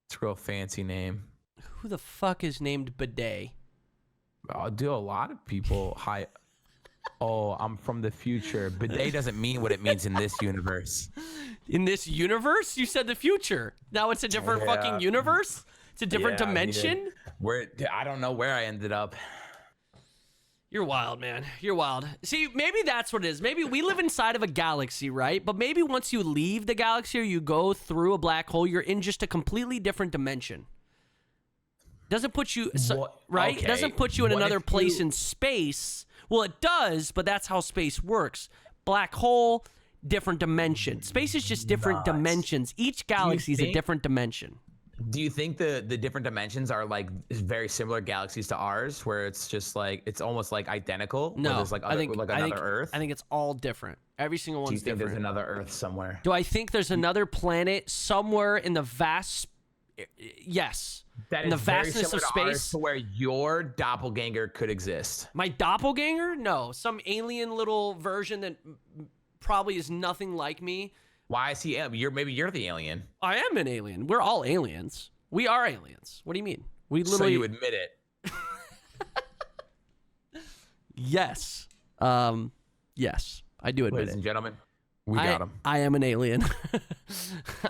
It's a real fancy name. Who the fuck is named Bidet? I'll do a lot of people. Hi. Oh, I'm from the future. Bidet doesn't mean what it means in this universe. In this universe? You said the future. Now it's a different fucking universe? It's a different dimension? I don't know where I ended up. You're wild, man. You're wild. See, maybe that's what it is. Maybe we live inside of a galaxy, right? But maybe once you leave the galaxy or you go through a black hole, you're in just a completely different dimension. Doesn't put you, right? Okay. It doesn't put you in another place in space. Well, it does, but that's how space works. Black hole, different dimension. Space is just different dimensions. Each galaxy is a different dimension. Do you think the different dimensions are like very similar galaxies to ours, where it's just like it's almost like identical? No, there's like another Earth. I think it's all different. Every single one's different. Do you think there's another Earth somewhere? Do I think there's another planet somewhere in the vast? Yes. That in is the vastness of space, to where your doppelganger could exist. My doppelganger? No, some alien little version that probably is nothing like me. Why is he? Maybe you're the alien. I am an alien. We're all aliens. We are aliens. What do you mean? We literally. So you admit it? Yes. Yes, I do admit it. Ladies and gentlemen, we got him. I am an alien.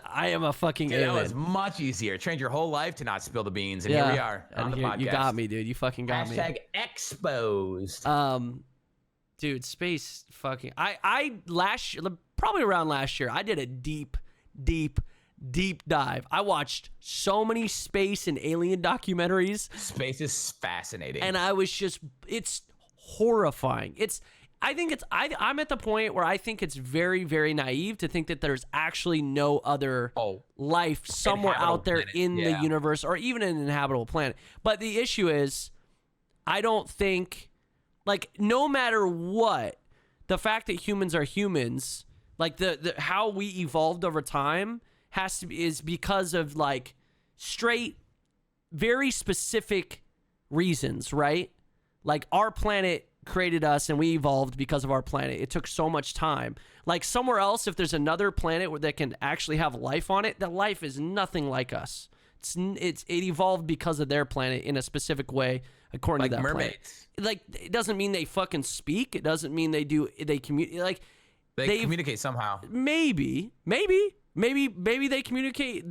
I am a fucking alien. That was much easier. Trained your whole life to not spill the beans, and here we are on the podcast. You got me, dude. You fucking got me. Hashtag exposed. Dude, space fucking. Probably around last year, I did a deep dive. I watched so many space and alien documentaries. Space is fascinating. And I was just, it's horrifying. I'm at the point where I think it's very, very naive to think that there's actually no other life somewhere out there in the universe or even an inhabitable planet. But the issue is, I don't think, like, no matter what, the fact that humans are humans, like the how we evolved over time is because of like straight, very specific reasons, right? Like our planet created us and we evolved because of our planet. It took so much time. Like somewhere else, if there's another planet that can actually have life on it, that life is nothing like us. It evolved because of their planet in a specific way, according to that mermaids. Planet. Like it doesn't mean they fucking speak. It doesn't mean they communicate. Like they communicate somehow. Maybe they communicate.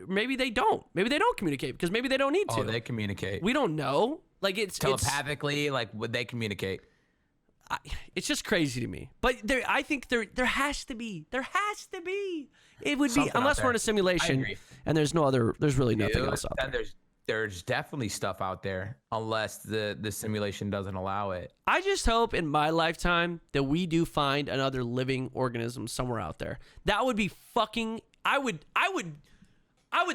Maybe they don't. Maybe they don't communicate because maybe they don't need to. Oh, they communicate. We don't know. Like it's telepathically. Like would they communicate? It's just crazy to me. But I think there has to be. There has to be. It would be unless we're in a simulation and there's really nothing else out there. There's definitely stuff out there unless the simulation doesn't allow it. I just hope in my lifetime that we do find another living organism somewhere out there. That would be fucking I would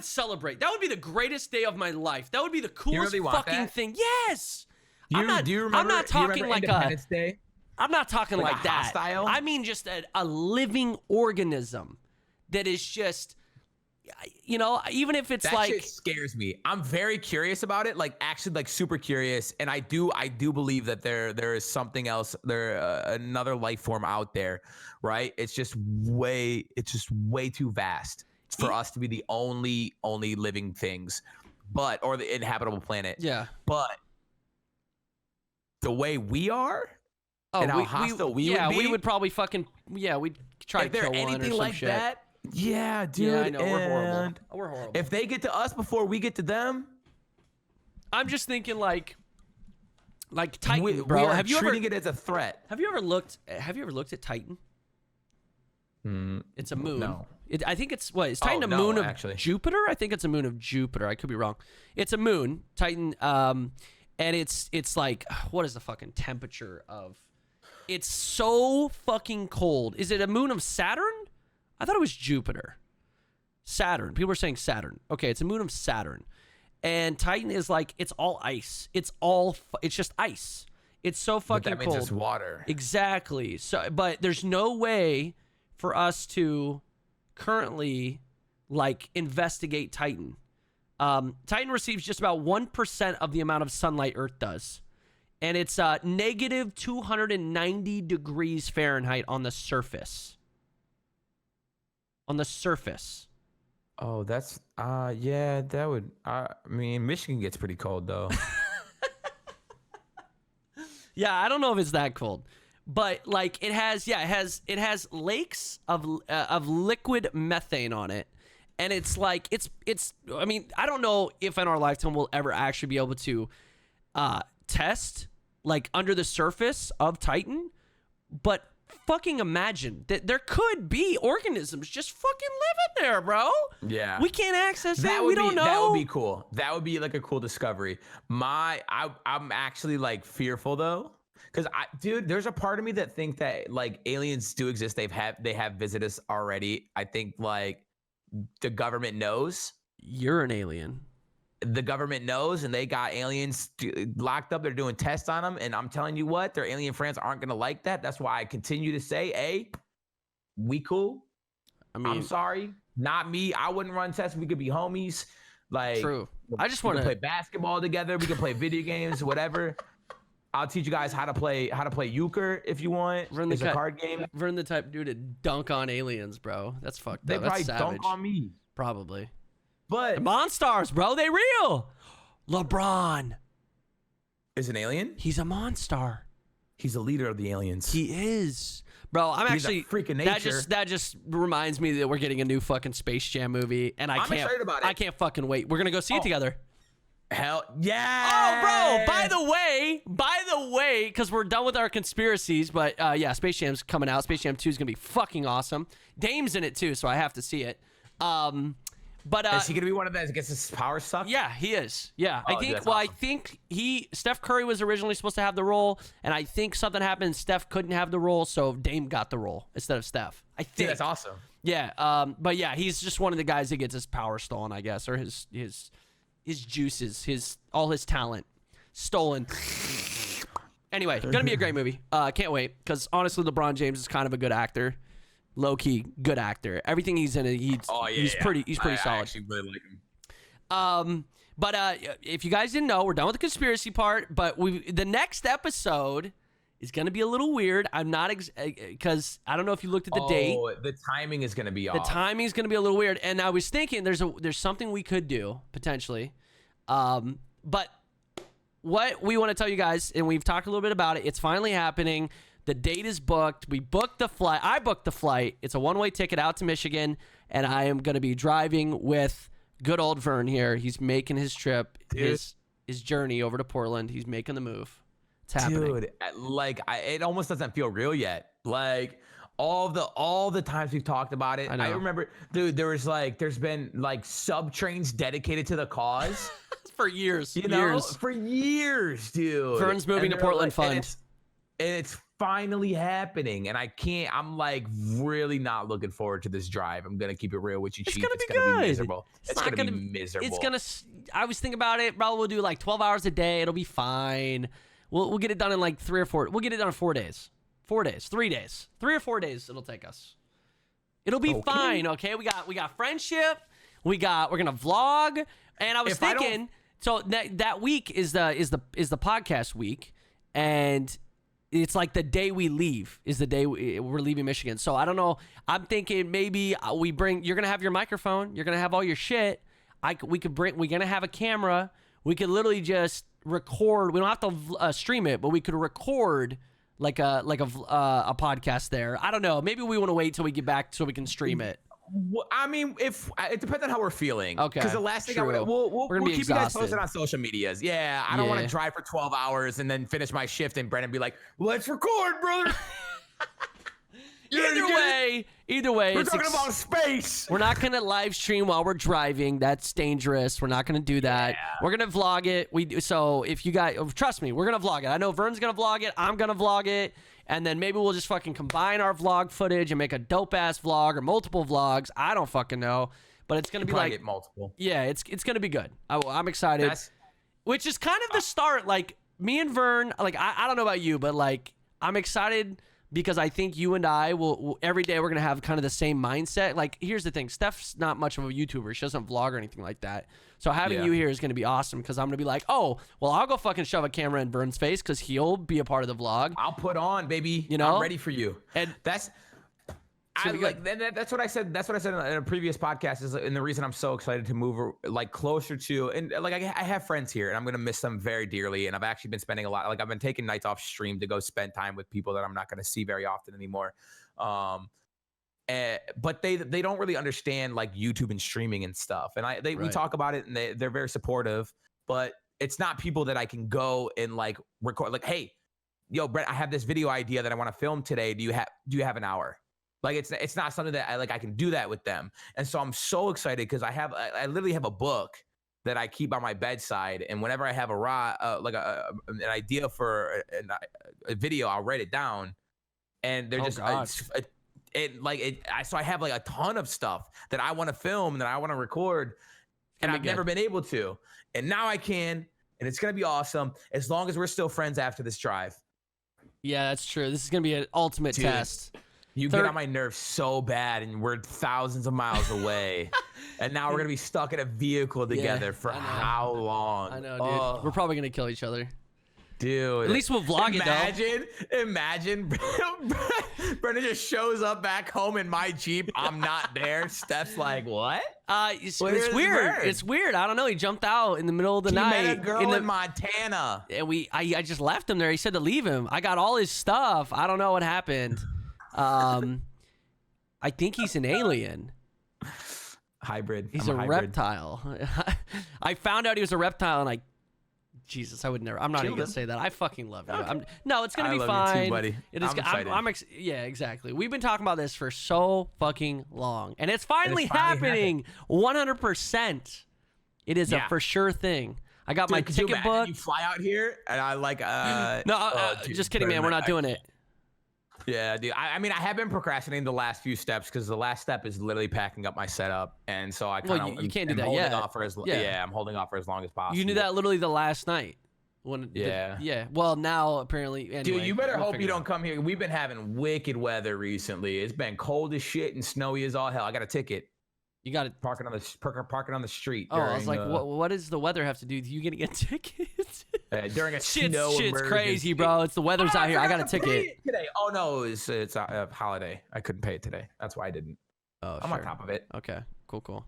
celebrate. That would be the greatest day of my life. That would be the coolest fucking thing. Yes. I'm not talking like Independence Day? I'm not talking like that. Hostile? I mean just a living organism that is just, you know, even if it's that shit scares me. I'm very curious about it, like actually like super curious, and I do believe that there is something else, another life form out there, right? It's just way too vast for us to be the only living things, or the inhabitable planet. Yeah. But the way we are, and how hostile we would be, we would probably we'd try to kill one or some like shit. That, yeah, dude. Yeah, I know. We're horrible. We're horrible. If they get to us before we get to them, I'm just thinking like Titan, bro. Have you treating it as a threat? Have you ever looked at Titan? It's a moon. No. I think it's is Titan a moon of Jupiter? I think it's a moon of Jupiter. I could be wrong. It's a moon, Titan, and it's like, what is the fucking temperature of? It's so fucking cold. Is it a moon of Saturn? I thought it was Jupiter. Saturn. People are saying Saturn. Okay, it's a moon of Saturn. And Titan is like, it's all ice. It's just ice. It's so fucking cold. But that means it's water. Exactly. So, but there's no way for us to currently like investigate Titan. Titan receives just about 1% of the amount of sunlight Earth does. And it's negative 290 degrees Fahrenheit on the surface. On the surface. Oh, that's yeah, that would I mean, Michigan gets pretty cold though. Yeah, I don't know if it's that cold, but like it has lakes of liquid methane on it, and it's like it's. I mean, I don't know if in our lifetime we'll ever actually be able to test like under the surface of Titan, but fucking imagine that there could be organisms just fucking living there, bro. Yeah, we can't access it. We don't know. That would be cool. That would be like a cool discovery. I'm actually like fearful though, because dude, there's a part of me that think that like aliens do exist. They have visited us already. I think like the government knows. You're an alien. The government knows, and they got aliens locked up. They're doing tests on them, and I'm telling you what, their alien friends aren't gonna like that. That's why I continue to say, hey, we cool. I mean, I'm sorry, not me. I wouldn't run tests. We could be homies. Like, true. I just want to play basketball together. We can play video games, whatever. I'll teach you guys how to play euchre if you want. It's a card game. We're in the type dude to dunk on aliens, bro. That's fucked up. They probably That's savage. dunk on me. Probably. But the Monstars, bro, they real. LeBron is an alien. He's a Monstar. He's a leader of the aliens. He is, bro. I'm He's actually a freak of nature. That just reminds me that we're getting a new fucking Space Jam movie, and I'm excited about it. I can't fucking wait. We're gonna go see it together. Hell yeah! Oh, bro. By the way, because we're done with our conspiracies, but yeah, Space Jam's coming out. Space Jam 2 is gonna be fucking awesome. Dame's in it too, so I have to see it. But is he gonna be one of those that gets his power sucked? Yeah, he is. Yeah, oh, I think. Dude, well, awesome. I think Steph Curry was originally supposed to have the role, and I think something happened. Steph couldn't have the role, so Dame got the role instead of Steph. I think. Dude, that's awesome. Yeah. But yeah, he's just one of the guys that gets his power stolen, I guess, or his juices, all his talent stolen. Anyway, gonna be a great movie. Can't wait, because honestly, LeBron James is kind of a good actor. Low-key good actor. Everything he's in it, he's pretty solid. I actually really like him. But if you guys didn't know, we're done with the conspiracy part, but the next episode is going to be a little weird. I'm not because I don't know if you looked at the date. Oh, the timing is going to be off. The timing is going to be a little weird, and I was thinking there's something we could do potentially. But what we want to tell you guys, and we've talked a little bit about it, it's finally happening. The date is booked. We booked the flight. I booked the flight. It's a one-way ticket out to Michigan, and I am going to be driving with good old Vern here. He's making his trip, his journey over to Portland. He's making the move. It's happening. Dude, like it almost doesn't feel real yet. Like all the times we've talked about it. I remember, dude, there's been like sub trains dedicated to the cause for years. For years, dude. Vern's moving to Portland Fund. And it's finally happening, and I'm like really not looking forward to this drive. I'm gonna keep it real with you, Chief. It's gonna be miserable. It's gonna be miserable. I was thinking about it. Probably we'll do like 12 hours a day. It'll be fine. We'll get it done in like 3 or 4. We'll get it done in 4 days. 4 days. 3 days. 3 or 4 days. It'll take us. It'll be fine. Okay. We got friendship. We're gonna vlog. And I was thinking. So that week is the podcast week, and it's like the day we leave is the day we're leaving Michigan. So I don't know. I'm thinking maybe you're going to have your microphone. You're going to have all your shit. We're going to have a camera. We could literally just record. We don't have to stream it, but we could record like a podcast there. I don't know. Maybe we want to wait till we get back so we can stream it. Well, I mean, if it depends on how we're feeling. Okay. Because the last thing we'll keep you guys posted on social medias. Yeah, I don't want to drive for 12 hours and then finish my shift and Brandon be like, "Let's record, brother." Either way, we're talking about space. We're not gonna live stream while we're driving. That's dangerous. We're not gonna do that. Yeah. We're gonna vlog it. So if you guys trust me, we're gonna vlog it. I know Vern's gonna vlog it. I'm gonna vlog it. And then maybe we'll just fucking combine our vlog footage and make a dope-ass vlog or multiple vlogs. I don't fucking know. But it's going to be like... get multiple. Yeah, it's going to be good. I'm excited. Which is kind of the start. Like, me and Vern, like, I don't know about you, but, like, I'm excited because I think you and I will every day we're going to have kind of the same mindset. Like, here's the thing. Steph's not much of a YouTuber. She doesn't vlog or anything like that. So having you here is going to be awesome because I'm going to be like, oh, well, I'll go fucking shove a camera in Vern's face because he'll be a part of the vlog. I'll put on, baby. I'm ready for you. And That's what I said. That's what I said in a previous podcast. And the reason I'm so excited to move like closer to, and like I have friends here, and I'm gonna miss them very dearly. And I've actually been spending a lot. Like I've been taking nights off stream to go spend time with people that I'm not gonna see very often anymore. But they don't really understand like YouTube and streaming and stuff. And we talk about it, and they're very supportive. But it's not people that I can go and like record. Like, hey, yo, Brett, I have this video idea that I want to film today. Do you have an hour? Like it's not something that I can do that with them. And so I'm so excited because I literally have a book that I keep on my bedside, and whenever I have an idea for a video, I'll write it down, and they're so I have like a ton of stuff that I want to film and that I want to record, and I've never been able to, and now I can, and it's gonna be awesome as long as we're still friends after this drive. Yeah, that's true. This is gonna be an ultimate test. You get on my nerves so bad, and we're thousands of miles away, and now we're gonna be stuck in a vehicle together for how long? I know, dude. We're probably gonna kill each other, dude. At least we'll vlog it. Imagine, Brendan just shows up back home in my Jeep. I'm not there. Steph's like, what? It's weird. It's weird. I don't know. He jumped out in the middle of the night. Met a girl in Montana. And I just left him there. He said to leave him. I got all his stuff. I don't know what happened. I think he's an alien. Hybrid. He's a reptile. I found out he was a reptile, and Jesus, I would never. I'm not even gonna say that. I fucking love you. Okay. No, it's gonna be fine. I love you too, buddy. It is. Yeah, exactly. We've been talking about this for so fucking long, and it's finally happening. 100%. It is a for sure thing. I got my ticket booked. You fly out here, and I like. Just kidding, man. We're not doing it. Yeah, dude. I mean, I have been procrastinating the last few steps because the last step is literally packing up my setup, and so I kind of you can't do that yet. I'm holding off for as long as possible. You knew that literally the last night. Well, now apparently. Anyway, dude, you better hope you don't come here. We've been having wicked weather recently. It's been cold as shit and snowy as all hell. I got a ticket. You got it. Parking on the street. Oh, I was like, what does the weather have to do with you getting a ticket? During a snow emergency. Shit's crazy, bro. It's the weather's out here. I got a ticket today. Oh no, it's a holiday. I couldn't pay it today. That's why I didn't. Oh, I'm on top of it. Okay, cool.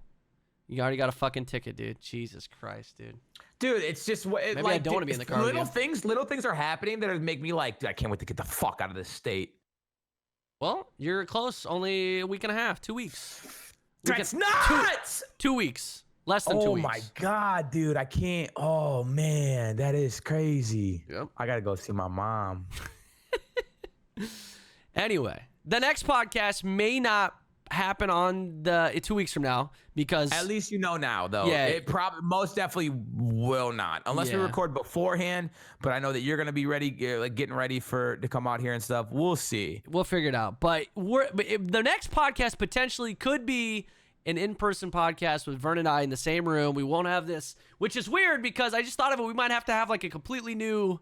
You already got a fucking ticket, dude. Jesus Christ, dude. Dude, it's just maybe I don't want to be in the car. Little things are happening that make me like, dude, I can't wait to get the fuck out of this state. Well, you're close. Only a week and a half, 2 weeks. That's nuts! 2 weeks. Less than 2 weeks. Oh my God, dude. I can't. Oh man, that is crazy. Yep. I got to go see my mom. Anyway, the next podcast may not happen on 2 weeks from now because at least you know now, though. Yeah. It probably most definitely will not unless we record beforehand. But I know that you're going to be ready, like getting ready to come out here and stuff. We'll see. We'll figure it out. But the next podcast potentially could be an in-person podcast with Vern and I in the same room. We won't have this, which is weird because I just thought of it. We might have to have like a completely new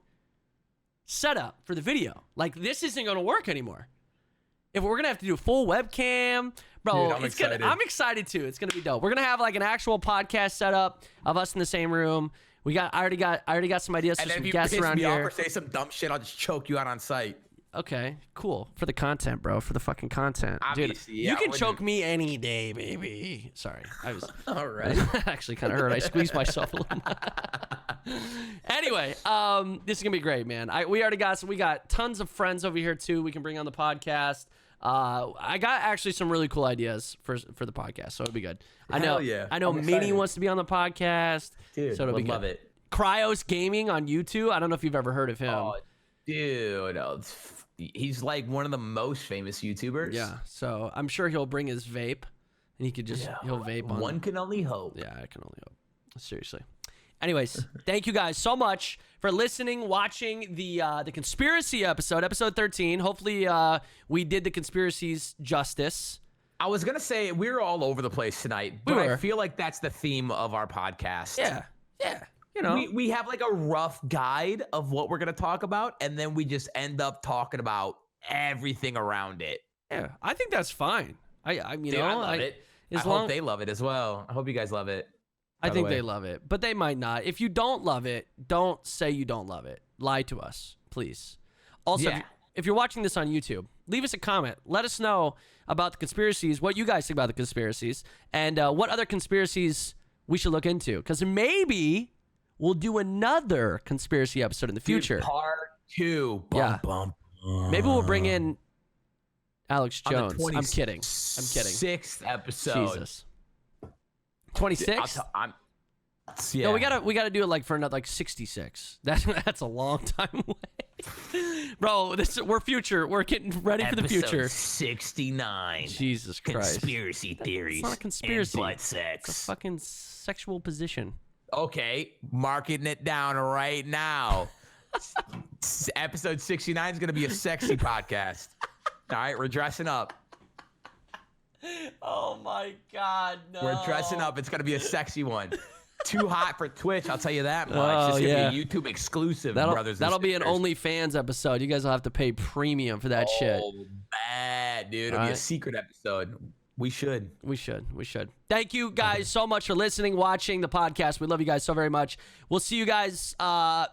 setup for the video. Like this isn't going to work anymore. If we're going to have to do a full webcam, bro, dude, I'm excited too. It's going to be dope. We're going to have like an actual podcast setup of us in the same room. I already got some ideas for some guests around here. And if you piss me off or say some dumb shit, I'll just choke you out on site. Okay, cool. For the content, bro. For the fucking content. Obviously, dude, you can choke me any day, baby. Sorry. I was all right. Actually kind of hurt. I squeezed myself a little. Anyway, this is going to be great, man. We got tons of friends over here too we can bring on the podcast. I got actually some really cool ideas for the podcast, so it'll be good. I know Minnie wants to be on the podcast. Dude, so it'll be good. Love it. Cryos Gaming on YouTube. I don't know if you've ever heard of him. Oh, dude. He's like one of the most famous YouTubers. Yeah, so I'm sure he'll bring his vape, and he could just he'll vape on. One can only hope. Yeah, I can only hope. Seriously. Anyways, thank you guys so much for listening, watching the conspiracy episode 13. Hopefully, we did the conspiracies justice. I was gonna say we were all over the place tonight, but I feel like that's the theme of our podcast. Yeah. You know, we have like a rough guide of what we're gonna talk about, and then we just end up talking about everything around it. Yeah, I think that's fine. I love it. I hope they love it as well. I hope you guys love it. I think they love it, but they might not. If you don't love it, don't say you don't love it. Lie to us, please. Also, if you're watching this on YouTube, leave us a comment. Let us know about the conspiracies, what you guys think about the conspiracies, and what other conspiracies we should look into. Because maybe we'll do another conspiracy episode in the future. Dude, part 2. Bum, bum, bum. Maybe we'll bring in Alex Jones. I'm kidding. 6th episode. Jesus. 26? Yeah. No, we gotta do it like for another 66. That's a long time away, bro. We're future. We're getting ready for the future. 69. Jesus Christ. Conspiracy theories. It's not a conspiracy. And butt sex. It's a fucking sexual position. Okay, marking it down right now. Episode 69 is gonna be a sexy podcast. All right, we're dressing up. Oh my God, no. We're dressing up. It's gonna be a sexy one. Too hot for Twitch, I'll tell you that much. Oh, it's gonna be a YouTube exclusive, brothers. That'll be an OnlyFans episode. You guys will have to pay premium for that shit. Oh, bad, dude. It'll be a secret episode. We should. Thank you guys so much for listening, watching the podcast. We love you guys so very much. We'll see you guys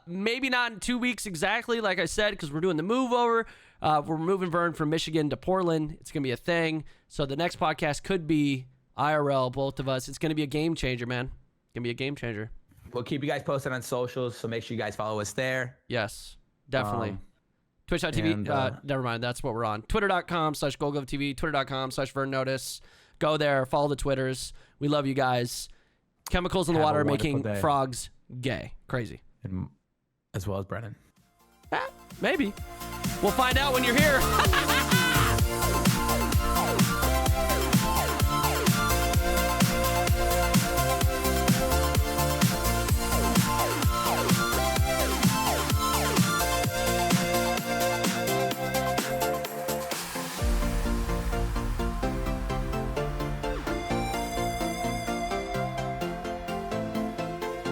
maybe not in 2 weeks exactly, like I said, because we're doing the move over. We're moving Vern from Michigan to Portland. It's going to be a thing. So the next podcast could be IRL, both of us. It's going to be a game changer, man. Gonna be a game changer. We'll keep you guys posted on socials, so make sure you guys follow us there. Yes, definitely. Twitch.tv. Never mind. That's what we're on. Twitter.com/GoldGloveTV. Twitter.com/VernNotice. Go there. Follow the Twitters. We love you guys. Chemicals in the water making frogs gay. Crazy. And as well as Brennan. Maybe. We'll find out when you're here.